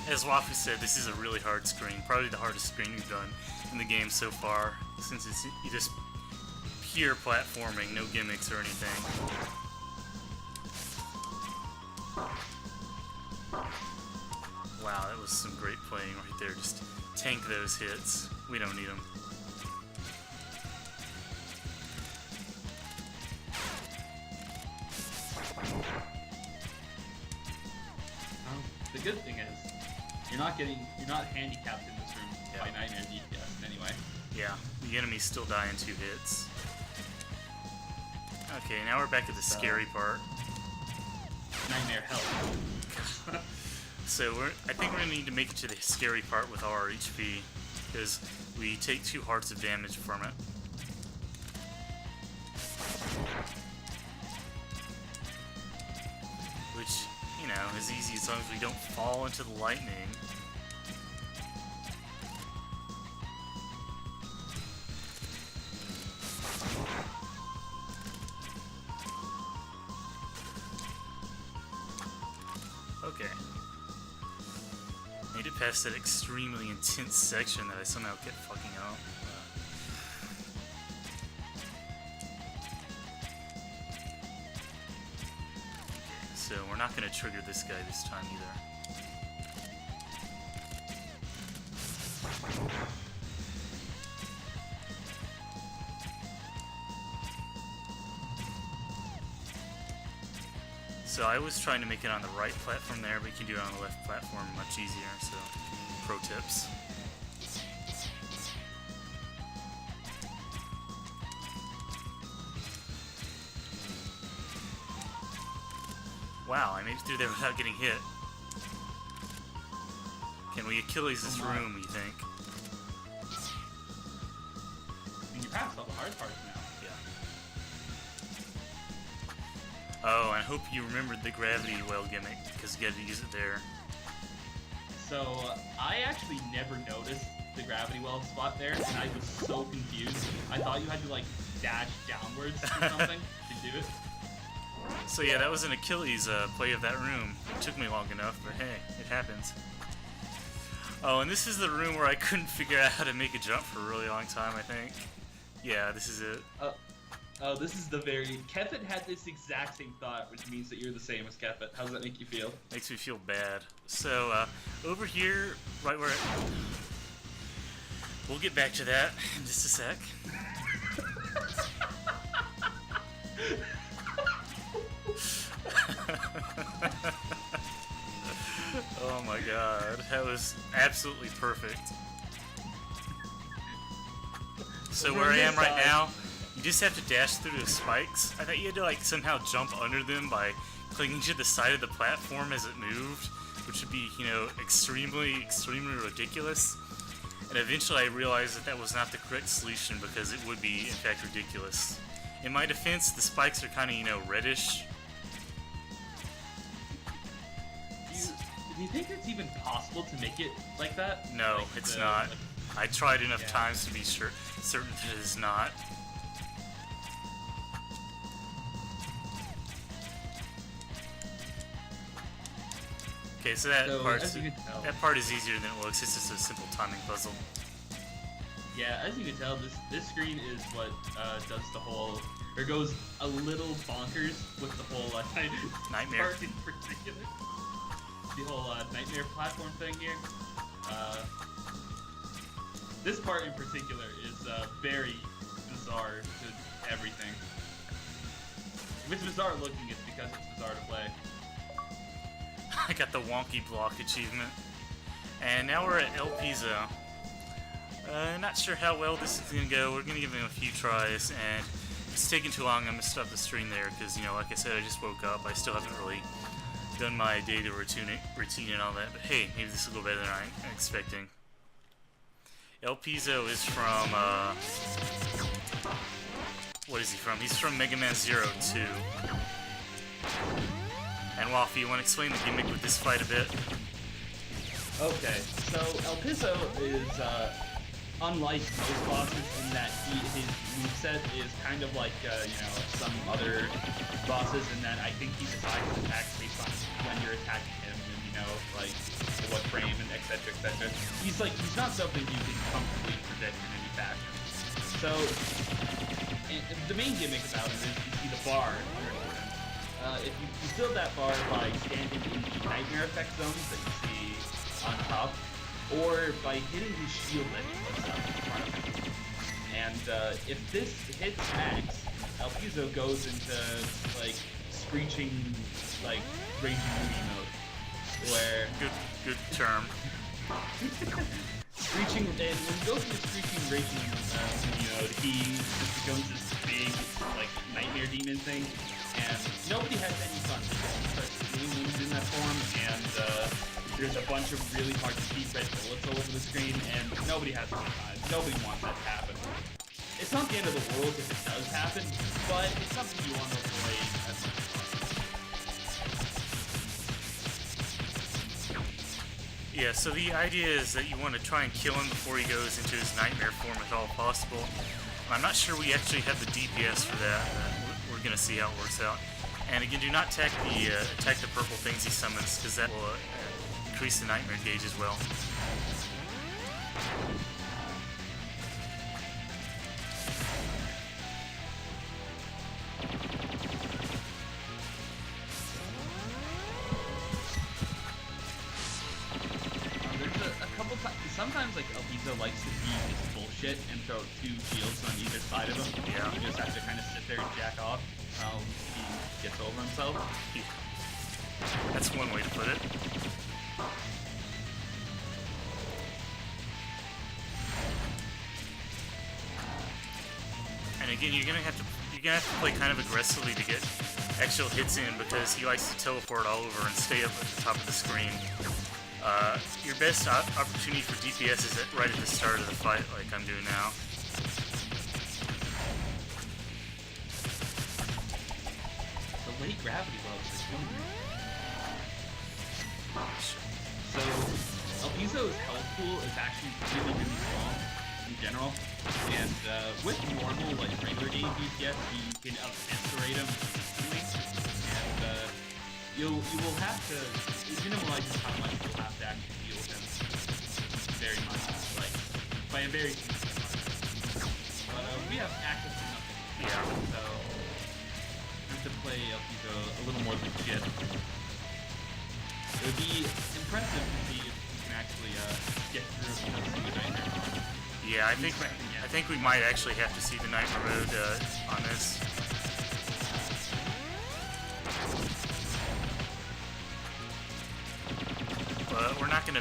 As Wafu said, this is a really hard screen, probably the hardest screen we've done in the game so far, since it's just pure platforming, no gimmicks or anything. Wow, that was some great playing right there, just tank those hits. We don't need them. The good thing is, you're not handicapped in this room by Nightmare DPS in any way. Yeah, the enemies still die in 2 hits. Okay, now we're back at the scary part. Nightmare hell. So I think we're gonna need to make it to the scary part with all our HP, because we take 2 hearts of damage from it. Which, you know, is easy as long as we don't fall into the lightning. Okay. Made it past that extremely intense section that I somehow kept fucking up. Okay, so we're not going to trigger this guy this time either. So I was trying to make it on the right platform there, but you can do it on the left platform much easier, so pro tips. Wow, I made it through there without getting hit. Can we Achilles this room, you think? I mean, you're past all the hard parts now. Oh, and I hope you remembered the gravity well gimmick, because you gotta use it there. So, I actually never noticed the gravity well spot there, and I was so confused. I thought you had to, like, dash downwards or something to do it. So yeah, that was an Achilles play of that room. It took me long enough, but hey, it happens. Oh, and this is the room where I couldn't figure out how to make a jump for a really long time, I think. Yeah, this is it. Oh, this is the very... Kefit had this exact same thought, which means that you're the same as Kefit. How does that make you feel? Makes me feel bad. So, over here, right where... We'll get back to that in just a sec. Oh my god, that was absolutely perfect. So where I am right now, you just have to dash through the spikes. I thought you had to like somehow jump under them by clinging to the side of the platform as it moved, which would be, you know, extremely ridiculous. And eventually I realized that that was not the correct solution because it would be, in fact, ridiculous. In my defense, the spikes are kind of, you know, reddish. Do you think it's even possible to make it like that? No, Like it's the- not. like- I tried enough Yeah. times to be certain that it is not. Okay, so that So, part's, as you can tell- that part is easier than it looks. It's just a simple timing puzzle. Yeah, as you can tell, this screen is what does the whole, or goes a little bonkers with the whole Nightmare. part in particular. The whole nightmare platform thing here. This part in particular is very bizarre to everything. If it's bizarre looking, it's because it's bizarre to play. I got the wonky block achievement. And now we're at El Piso. Not sure how well this is gonna go. We're gonna give him a few tries, and if it's taking too long, I'm gonna stop the stream there because, you know, like I said, I just woke up. I still haven't really done my daily routine and all that. But hey, maybe this will go better than I'm expecting. El Piso is from what is he from? He's from Mega Man Zero 2. And Waffy, you want to explain the gimmick with this fight a bit? Okay, so El Piso is unlike most bosses in that his moveset is kind of like some other bosses in that I think he decides his attacks based on when you're attacking him and like what frame and etc. etc. He's not something you can comfortably predict in any fashion. So the main gimmick about him is you see the bar underneath him. If you fill that bar by standing in the nightmare effect zones that you see on top, or by hitting his shield that he puts up in front of him. And if this hits max, El Piso goes into screeching, raging movie mode, where Good term. screeching, and when he goes into screeching, raging movie mode, he just becomes this big nightmare demon thing, and nobody has any fun because he starts doing moves in that form, and there's a bunch of really hard to keep red bullets all over the screen, and nobody has a good time. Nobody wants that to happen. It's not the end of the world if it does happen, but it's something you want to avoid as much as possible. Yeah, so the idea is that you want to try and kill him before he goes into his nightmare form if at all possible. I'm not sure we actually have the DPS for that. We're going to see how it works out. And again, do not attack the purple things he summons, because that will increase the nightmare gauge as well. There's a couple times. Sometimes El Piso likes to be his bullshit and throw two shields on either side of him. Yeah. You just have to kind of sit there and jack off while he gets over himself. That's one way to put it. And again, you're gonna have to play kind of aggressively to get actual hits in, because he likes to teleport all over and stay up at the top of the screen. Your best opportunity for DPS is right at the start of the fight, like I'm doing now. The late gravity levels are killing me. So, El Piso's health pool is actually really, really strong in general. And with normal, regular game DPS, you can eviscerate him instantly. And you will have to, it minimalizes how much you'll have to actually deal with him. Very much. By a very significant margin. But we have access to nothing. Yeah. So, we have to play El Piso a little more legit. It would be impressive to see if we can actually get through the nightmare. Yeah, I think we might actually have to see the nightmare mode on this. But we're not gonna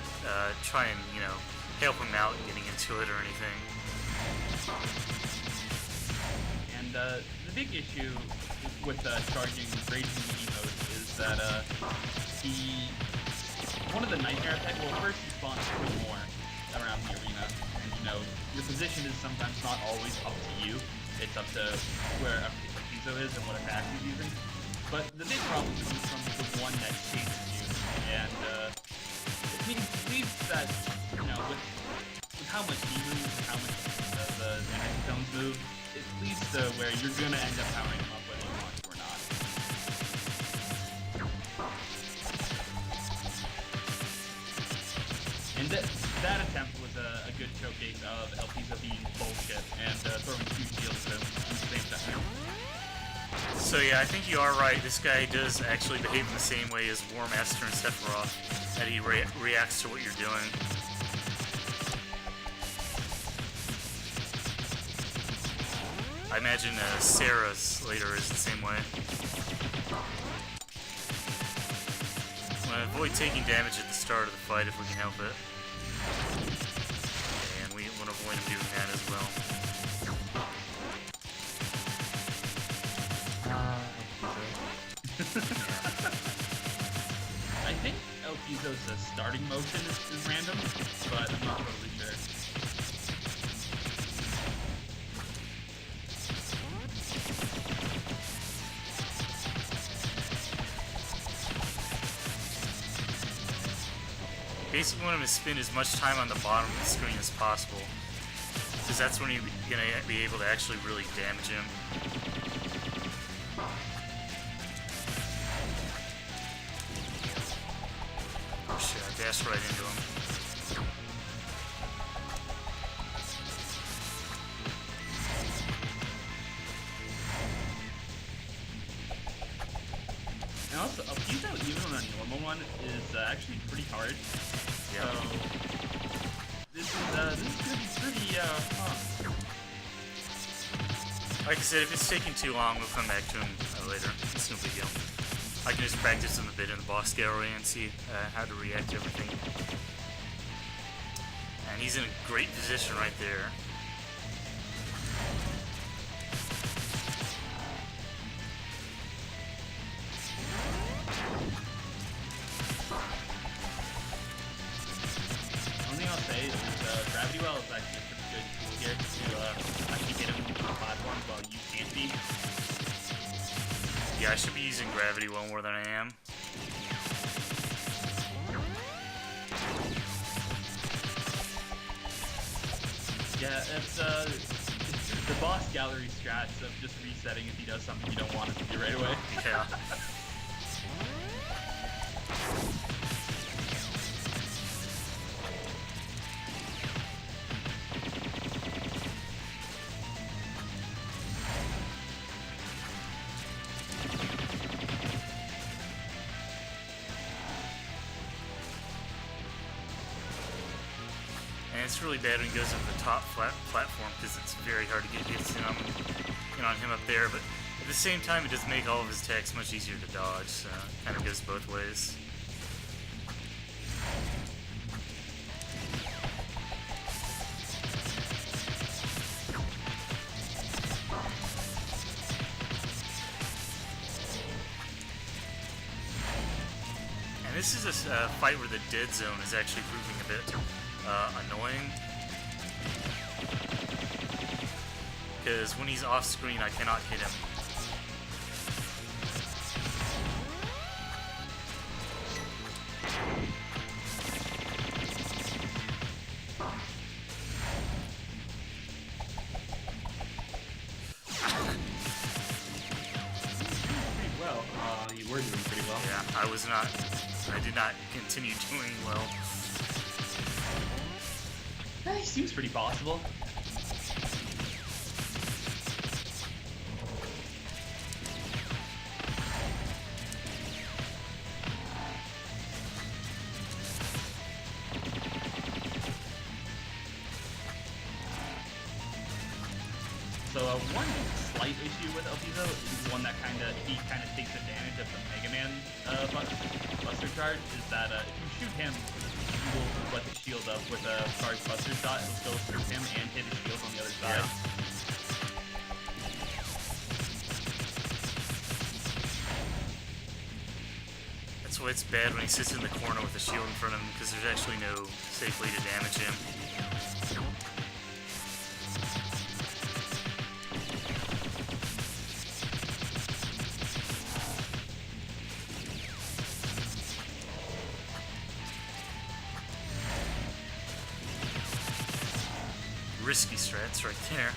try and help him out getting into it or anything. And the big issue with charging raging movie mode is that one of the nightmare effects. Well, first you spawn two more around the arena, and your position is sometimes not always up to you. It's up to where Elpizo is and what attack he's using. But the big problem is from the one that chases you, and it means that, you know, with how much he moves and how much the energy zones move, it leads to where you're gonna end up powering him up whether you want to or not. And that attempt was a good showcase of Elpizo being bullshit and throwing huge shields at him at the same time. So yeah, I think you are right. This guy does actually behave in the same way as War Master and Sephiroth, that he reacts to what you're doing. I imagine Sarah's later is the same way. I'm gonna avoid taking damage at the start of the fight if we can help it. And we want to avoid doing that as well. I think Elpizo's starting motion is random, but I'm not totally sure. Basically want him to spend as much time on the bottom of the screen as possible, because that's when you're going to be able to actually really damage him. Oh shit, I dashed right into him. And also, Elpizo, even on a normal one, is actually pretty hard. Yeah. So, this is gonna be pretty, Like I said, if it's taking too long, we'll come back to him later. It's no big deal. I can just practice him a bit in the boss gallery and see how to react to everything. And he's in a great position right there. One thing I'll say is Gravity Well is actually a pretty good tool here to actually get him on platforms while you can't be. Yeah, I should be using Gravity Well more than I am. Yeah, it's the boss gallery strats of just resetting if he does something you don't want him to do right away. Yeah. And it's really bad when he goes over the top platform because it's very hard to get hits in on him up there. But at the same time, it does make all of his attacks much easier to dodge. So it kind of goes both ways. And this is a fight where the dead zone is actually proving a bit annoying, because when he's off screen I cannot hit him. Pretty well. You were doing pretty well. Yeah, I did not continue doing well. He seems pretty possible. So one slight issue with Elpizo is one that he kind of takes advantage of the Mega Man Buster charge, is that if you shoot him, you will let the shield up with a charged Buster shot. It'll go through him and hit his shield on the other side. Yeah. That's why it's bad when he sits in the corner with a shield in front of him, because there's actually no safe way to damage him. risky strats right there.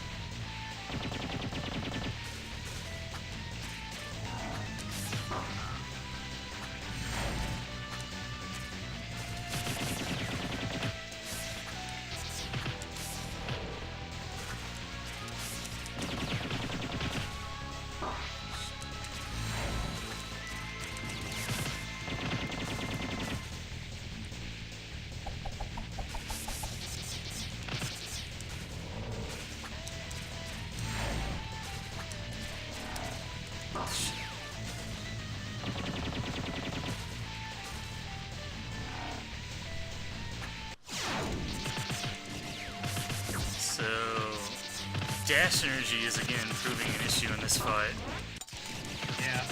So, dash energy is again proving an issue in this fight. Yeah.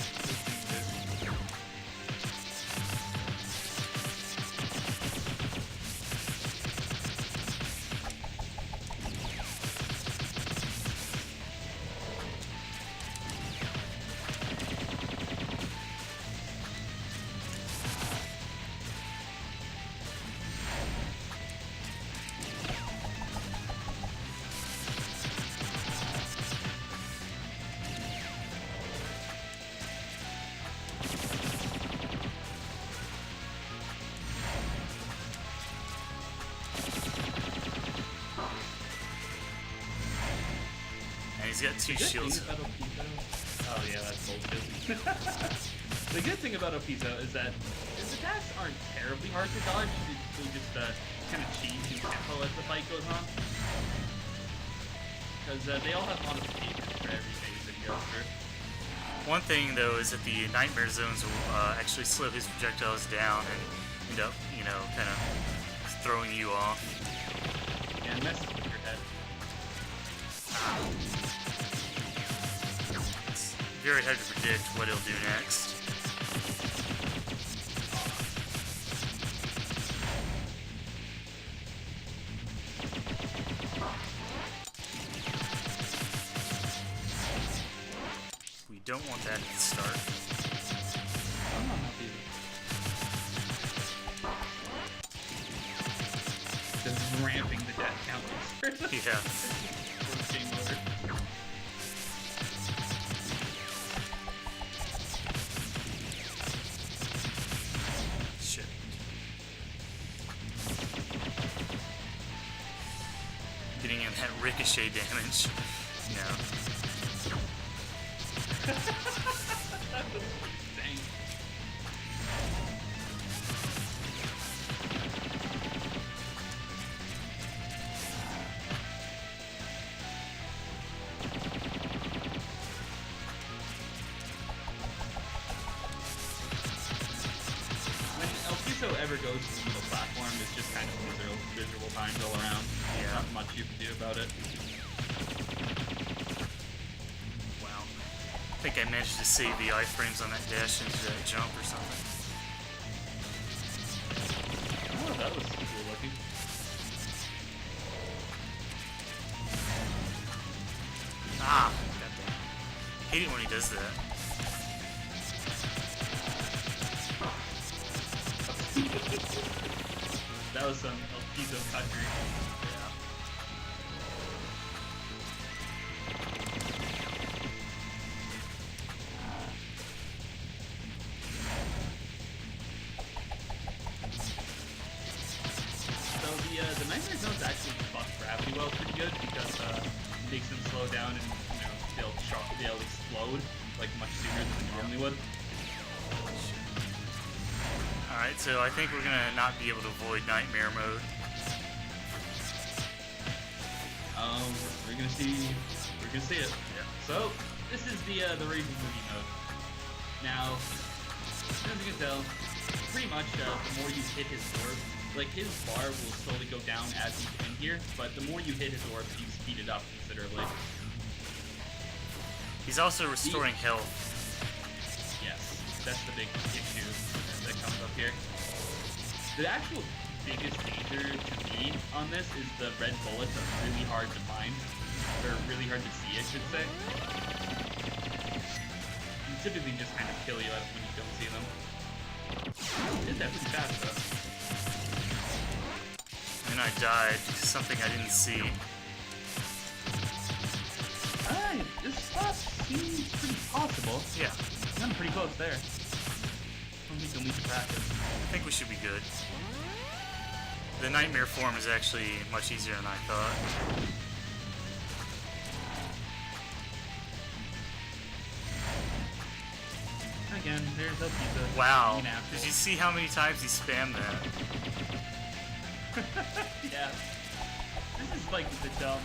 He's got two The good shields. thing about Opito, oh yeah, that's bullshit. The good thing about Opito is that his attacks aren't terribly hard to dodge. They just kind of cheat and tempo as the fight goes on. Because they all have modifications for every phase that he goes through. One thing though is that the nightmare zones will actually slow his projectiles down and end up, you know, kind of throwing you off. And messes with your head. It's very hard to predict what he'll do next. We don't want that at the start. I'm not happy. Just ramping the death count. Yeah. Game over. Shit. Getting in that ricochet damage. No. That was insane. When Elpiso ever goes to the middle platform, it's just kind of miserable times all around. Yeah. Not much you can do about it. Wow. I think I managed to save the iframes on that dash into that jump or something. Oh, that was cool looking. Ah! Goddamn. Hate it when he does that. That was some Elpiso country. Yeah. So the nightmare zones actually buff gravity well pretty good because it makes them slow down and they'll explode like much sooner than they normally would. Alright, so I think we're gonna not be able to avoid nightmare mode. We're gonna see it. Yeah. So this is the Raging Boogie mode. Now, as you can tell, pretty much the more you hit his orb, like his bar will slowly go down as you in here, but the more you hit his orb, you speed it up considerably. He's also restoring health. Yes, that's the big issue that comes up here. The actual biggest danger to me on this is the red bullets are really hard to find. They're really hard to see, I should say. You typically just kind of kill you when you don't see them. Did that pretty fast though. And I died because something I didn't see. possible. Yeah, I'm pretty close there. I don't think you'll need to practice. I think we should be good. The nightmare form is actually much easier than I thought. Again, there's a pizza. Wow. Did you see how many times he spammed that? Yeah. This is like the dumb,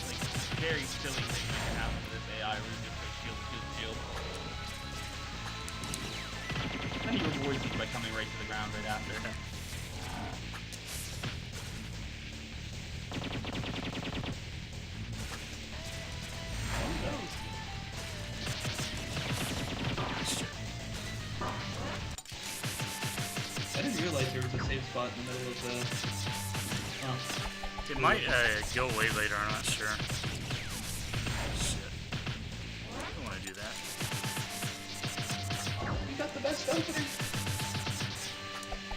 like very silly thing that can happen to this AI where you just go shield, shield, shield. Then he rewards you by coming right to the ground right after. I didn't realize there was a safe spot in the middle of the... Oh. It might go away later, I'm not sure. Shit. I don't want to do that. You got the best opening!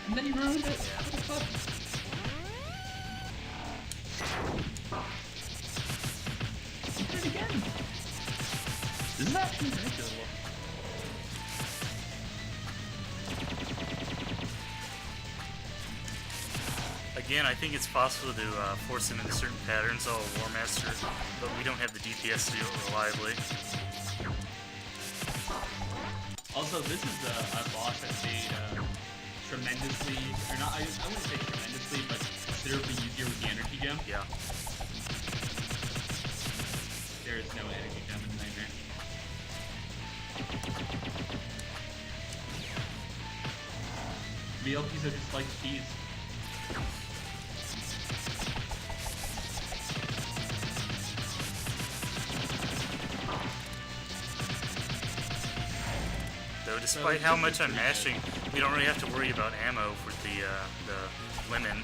And then you ruined it! Yeah. What the fuck? You did it again! This is actually ridiculous. Again, I think it's possible to force him into certain patterns, all War Master, but we don't have the DPS to do it reliably. Also, this is a boss that made tremendously, or not, I wouldn't say tremendously, but considerably easier with the energy gem. Yeah. There is no energy gem in Nightmare. VLPs are just like keys. Though, despite how much I'm mashing, we don't really have to worry about ammo for the lemon.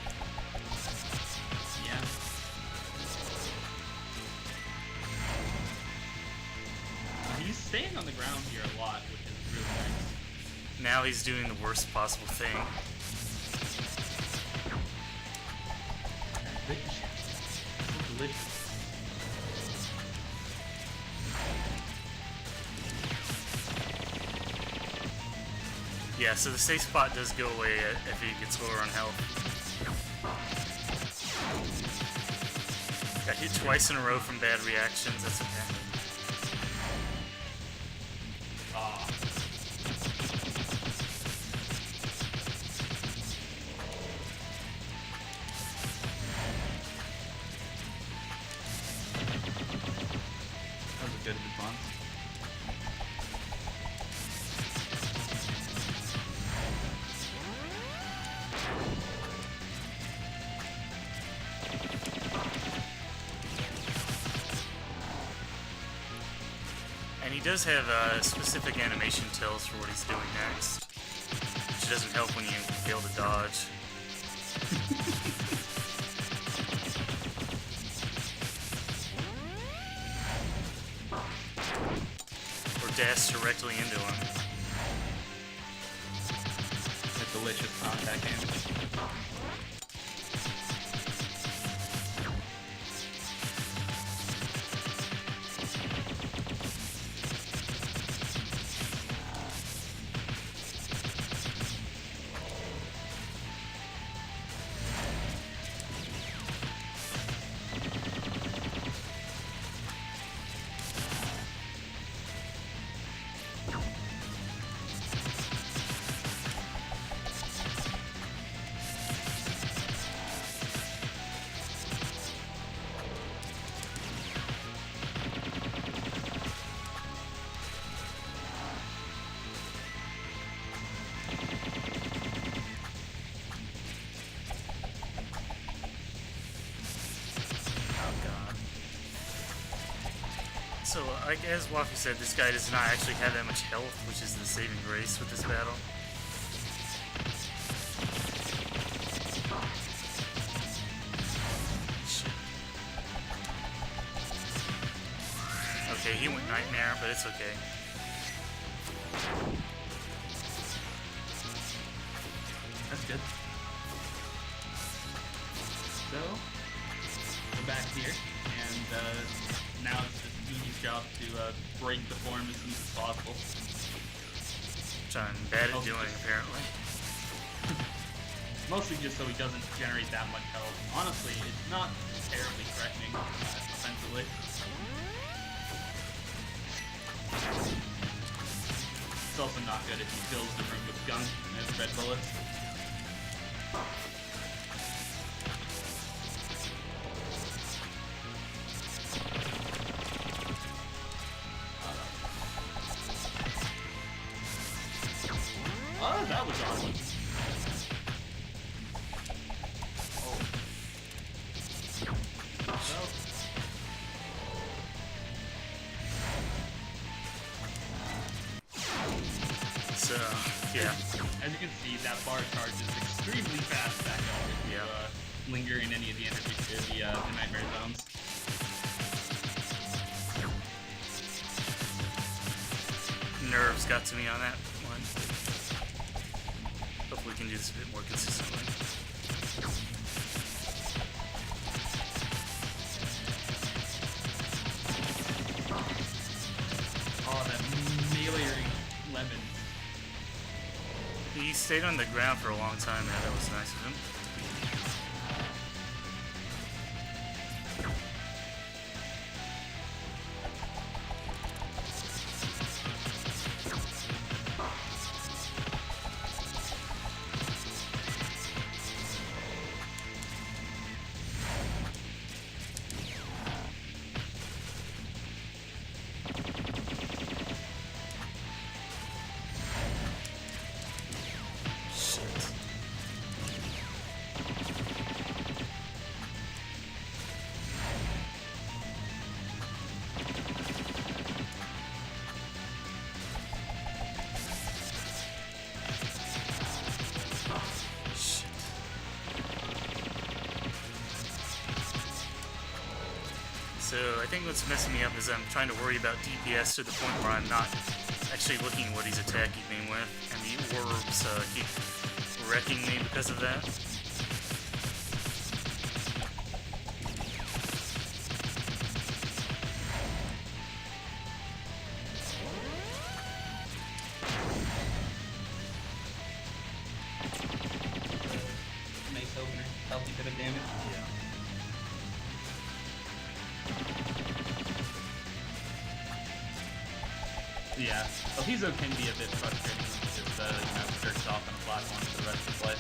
Yeah. He's staying on the ground here a lot, which is really nice. Now he's doing the worst possible thing. Delicious. So delicious. Yeah, so the safe spot does go away if he gets lower on health. Got hit twice in a row from bad reactions, that's okay. Ah. That was a good response. And he does have specific animation tells for what he's doing next, which doesn't help when you fail to dodge. Or dash directly into him. A delicious contact damage. So, like as Waffy said, this guy does not actually have that much health, which is the saving grace with this battle. Shit. Okay, he went Nightmare, but it's okay. That's good. So, we're back here, and now it's just Googie's job to break the form as soon as possible. which I'm bad at Okay. doing apparently. Mostly just so he doesn't generate that much health. Honestly, it's not terribly threatening offensively. It's also not good if he fills the room with gunk and his red bullets. Oh, that was awesome. Well, So, yeah. as you can see, that bar charge is extremely fast back up if you Yeah. linger in any of the the nightmare zones. Nerves got to me on that one. Hopefully we can do this a bit more consistently. Oh, that meleeing lemon. He stayed on the ground for a long time now, that was nice of him. Shit. Shit. So I think what's messing me up is I'm trying to worry about DPS to the point where I'm not actually looking at what he's attacking me with, and the orbs keep wrecking me because of that. Mace opener, healthy bit of damage. Yeah. Yeah, well, Hizo can be a bit frustrating when he just, jerks off on a platform for the rest of the play.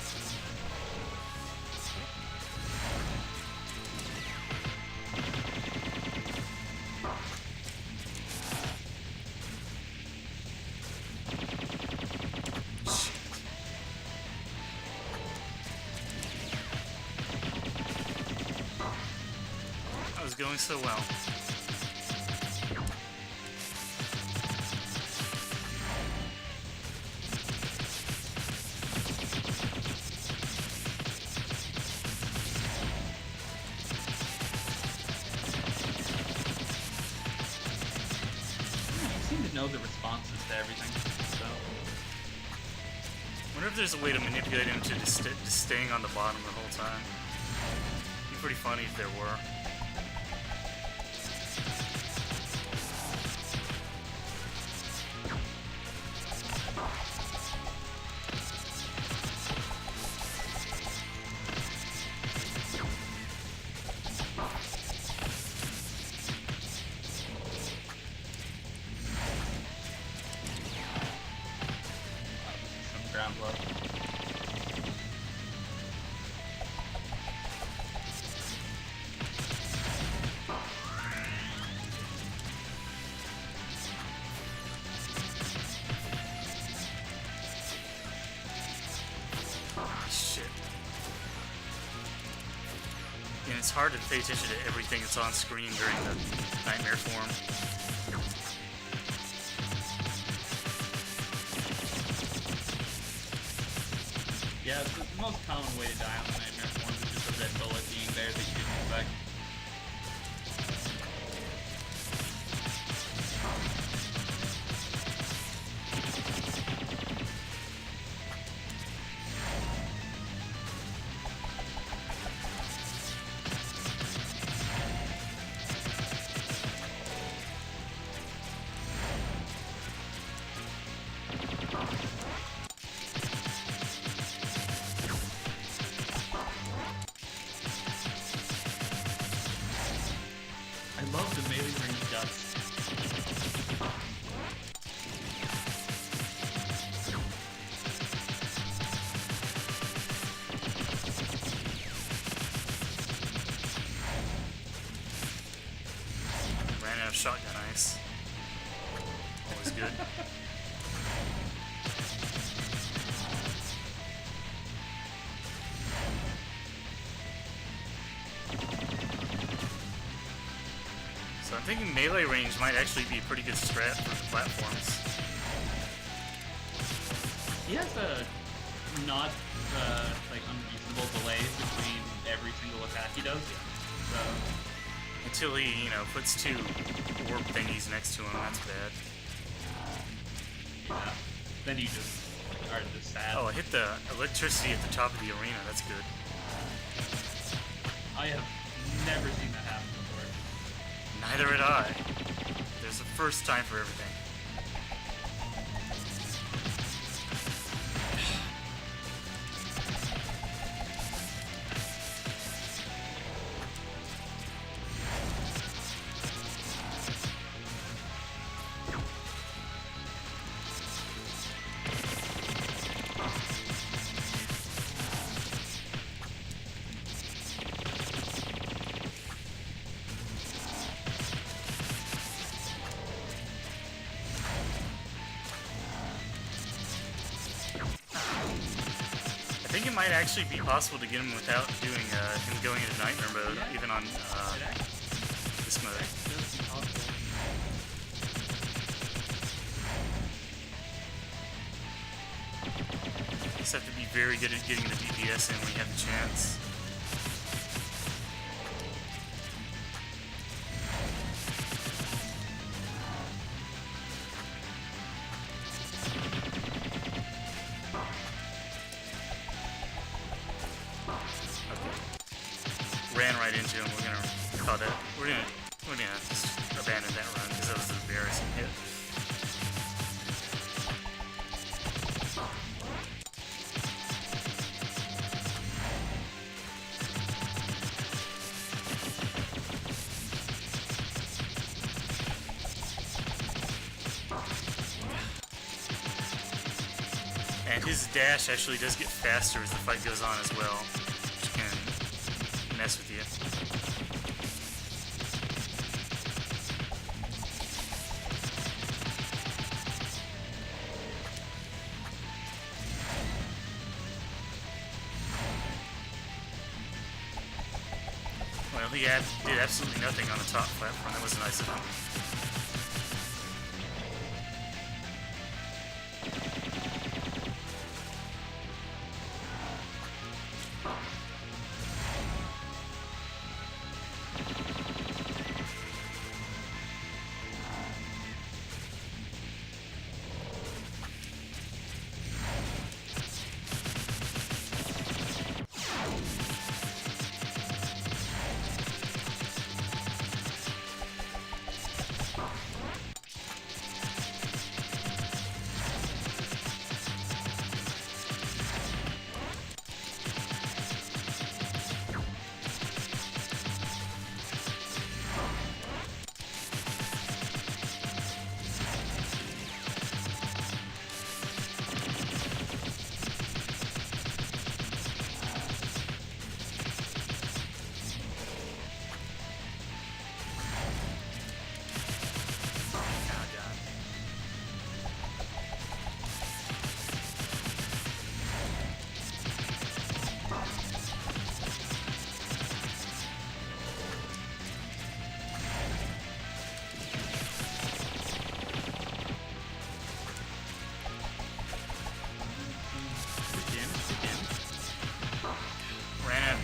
That was going so well. You seem to know the responses to everything, so... Wonder if there's a way to manipulate him to just staying on the bottom the whole time. Be pretty funny if there were. Some ground blow. Shit. And it's hard to pay attention to everything that's on screen during the nightmare form. Yeah, the most common way to die on the nightmare form is just a red bullet being there that you didn't expect. thinking melee range might actually be a pretty good strat for the platforms. He has a not like unreasonable delay between every single attack he does. So Until he, you know, puts two orb thingies next to him, that's bad. yeah, then you just are just sad. Oh, I hit the electricity at the top of the arena, that's good. I have never seen that happen before. Neither had I. There's a first time for everything. I think it might actually be possible to get him without doing him going into nightmare mode, Yeah. even on this mode. Does be possible. Just have to be very good at getting the DPS in when you have the chance. Ran right into him. We're gonna call that. We're gonna just abandon that run because that was an embarrassing hit. And his dash actually does get faster as the fight goes on as well, which can mess with you. Well, he did absolutely nothing on the top platform. That was nice of him.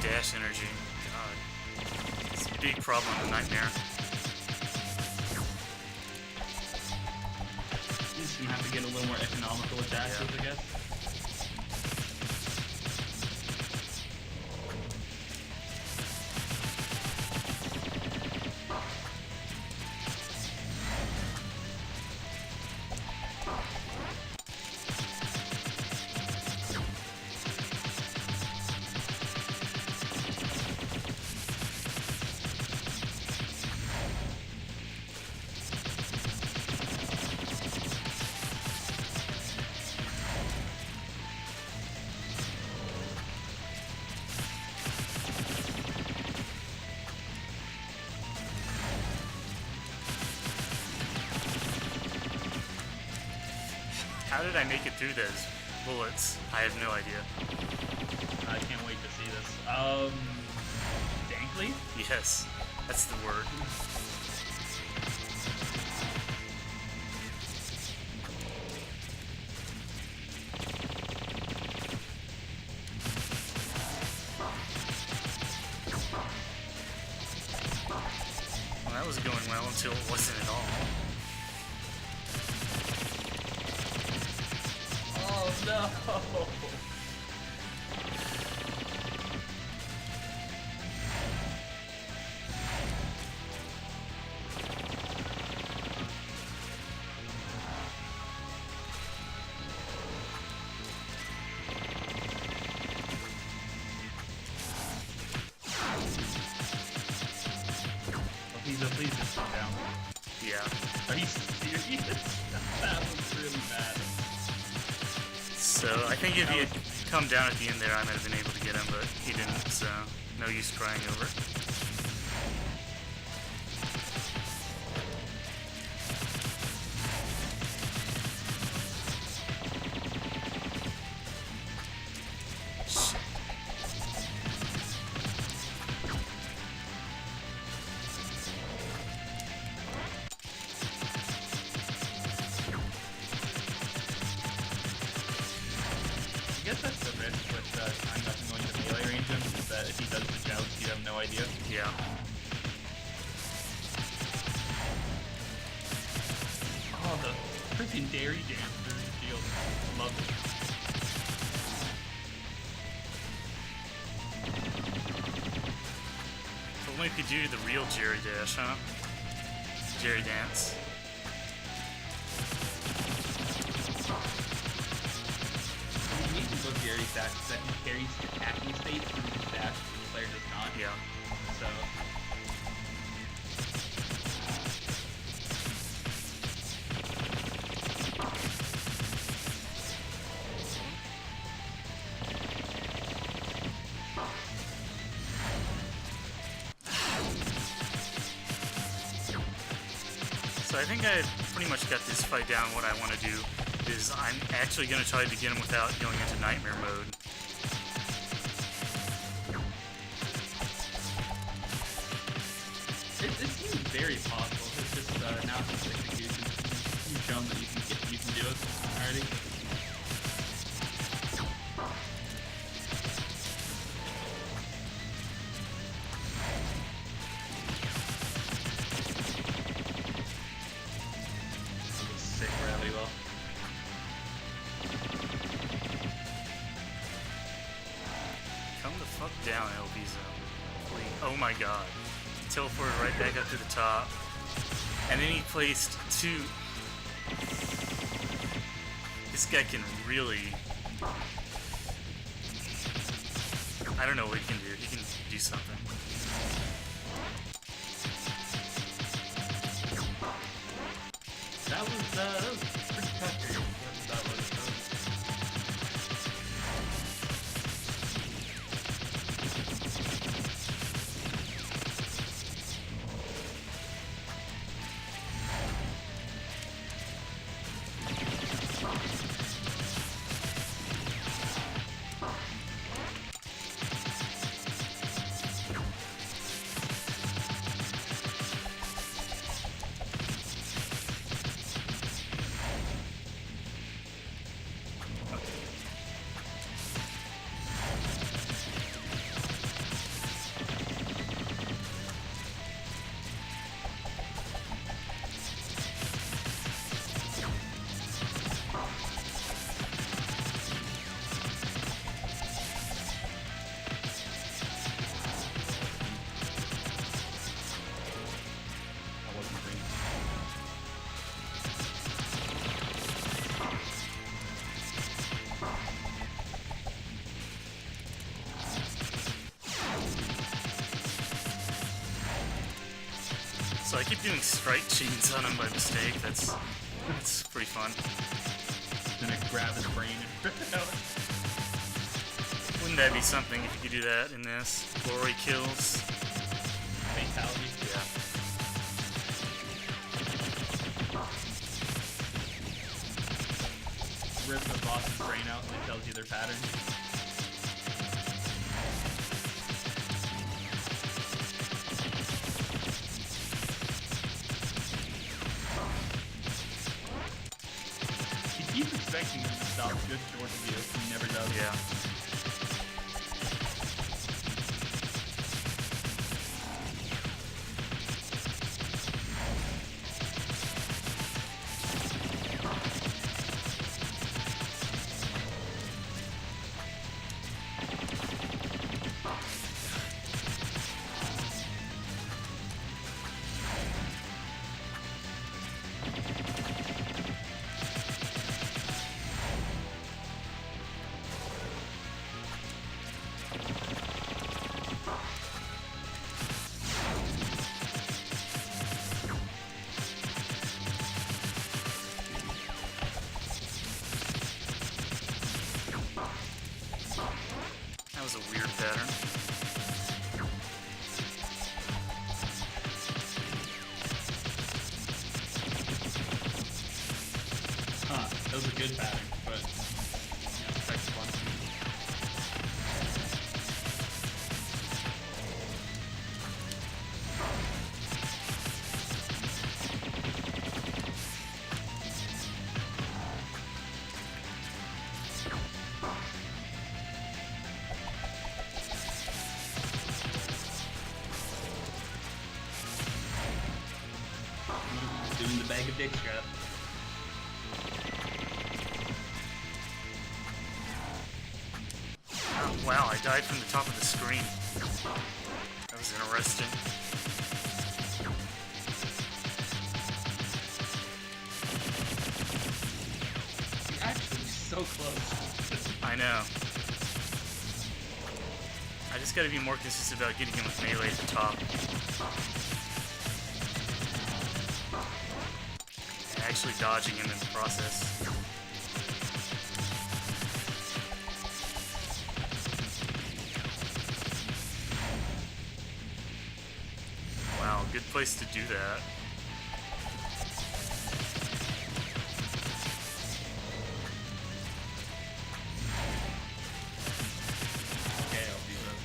Dash energy. God. It's a big problem in Nightmare. He's just gonna have to get a little more economical with dashes, I guess. How did I make it through those bullets? I have no idea. I can't wait to see this. Dankly? Yes, that's the word. going well until it wasn't at all. Oh no! Please just calm down. Yeah. Are you serious? That was really bad. So I think if he had come down at the end there, I might have been able to get him, but he didn't, so no use crying over it. I guess that's the risk with time nothing going to melee range him, is that if he does the joust, you have no idea. Yeah. Oh, the freaking dairy dance through the field. Love it. If only we could do the real Jerry Dash, huh? Jerry Dance. You need to go Gary Dash that he carries attacking state through his dash, and the player does not. Yeah. So. So I think I pretty much got this fight down. What I want to do is I'm actually going to try to get him without going into nightmare mode. It seems very possible. It's just now it's execution. You've shown that you can do it already. Sick rally well. Come the fuck down, LBzo. Please. Oh my god. Teleported right back up to the top. And then he placed two. This guy can really... I don't know what he can do. He can do something. That was pretty tough here. That was. So I keep doing strike chains on him by mistake. That's pretty fun. Gonna grab his brain and rip it out. Wouldn't that be something if you could do that in this? Glory kills. Fatality. Yeah. Rip the boss's brain out and it tells you their pattern. You keep expecting him to stop just short of you, he never does. Yeah. That was a weird pattern. Huh, that was a good pattern, but yeah, that's fun. Doing the bag of dicks trap. Oh, wow, I died from the top of the screen. That was interesting. You're actually so close. I know. I just gotta be more consistent about getting him with melee at the top. And actually dodging him in the process. Wow, good place to do that. Okay, I'll do that.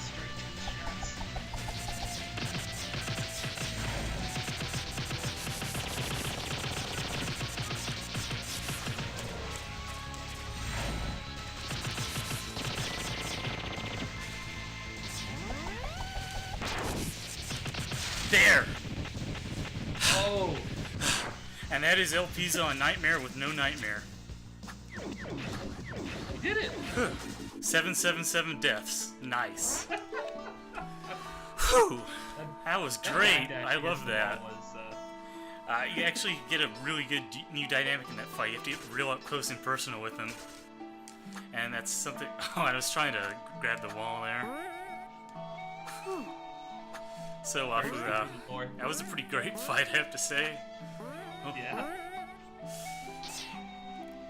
Straight to the shots. There! Oh! And that is El Pizzo on Nightmare with no nightmare. You did it! 777 deaths. Nice. Whew! That was great. I love that. You actually get a really good new dynamic in that fight. You have to get real up close and personal with him. And that's something... Oh, I was trying to grab the wall there. Whew. So, that was a pretty great fight, I have to say. Oh. Yeah.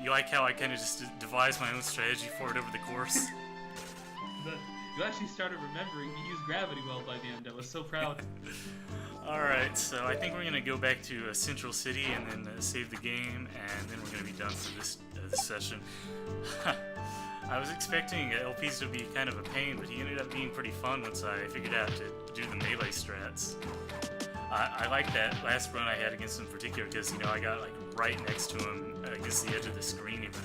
You like how I kind of just devised my own strategy for it over the course? You actually started remembering to use gravity well by the end. I was so proud. Alright, so I think we're going to go back to Central City and then save the game, and then we're going to be done for this session. I was expecting LPs to be kind of a pain, but he ended up being pretty fun once I figured out to do the melee strats. I like that last run I had against him in particular because, you know, I got like right next to him against the edge of the screen even.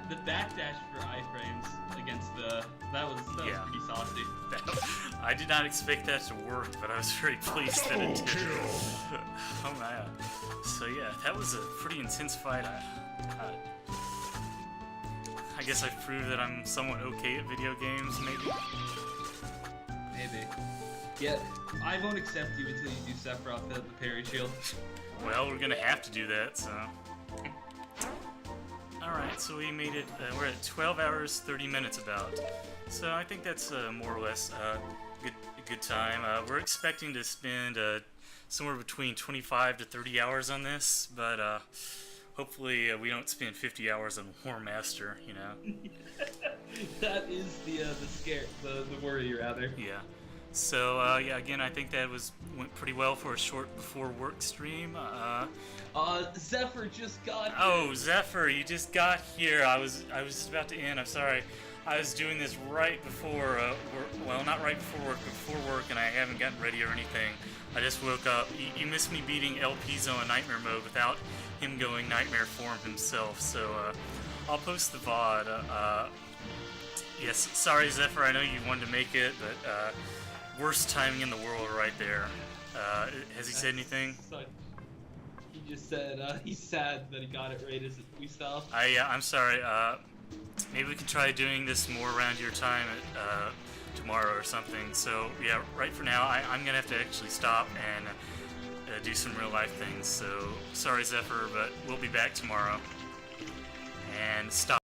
The backdash for iframes against that was Yeah. pretty saucy. I did not expect that to work, but I was very pleased that it did. Oh man. So yeah, that was a pretty intense fight. I guess I've proved that I'm somewhat okay at video games, maybe. Maybe. Yeah, I won't accept you until you do Sephiroth the parry shield. Well, we're gonna have to do that, so... Alright, so we made it, we're at 12 hours, 30 minutes about. So I think that's more or less a good time. We're expecting to spend somewhere between 25 to 30 hours on this, but hopefully we don't spend 50 hours on War Master, you know? That is the worry, rather. Yeah. So, yeah, again, I think that went pretty well for a short before work stream. Zephyr just got here. Oh, Zephyr, you just got here. I was just about to end. I'm sorry. I was doing this right before work. Well, not right before work, but before work, and I haven't gotten ready or anything. I just woke up. You missed me beating El Pizzo in Nightmare mode without him going Nightmare form himself. So, I'll post the VOD. Yes, sorry Zephyr, I know you wanted to make it, but worst timing in the world right there. Has he said anything? He just said he's sad that he got it right as we stopped. Yeah, I'm sorry. Maybe we can try doing this more around your time tomorrow or something. So yeah, right for now, I'm gonna have to actually stop and do some real life things. So sorry Zephyr, but we'll be back tomorrow. And stop.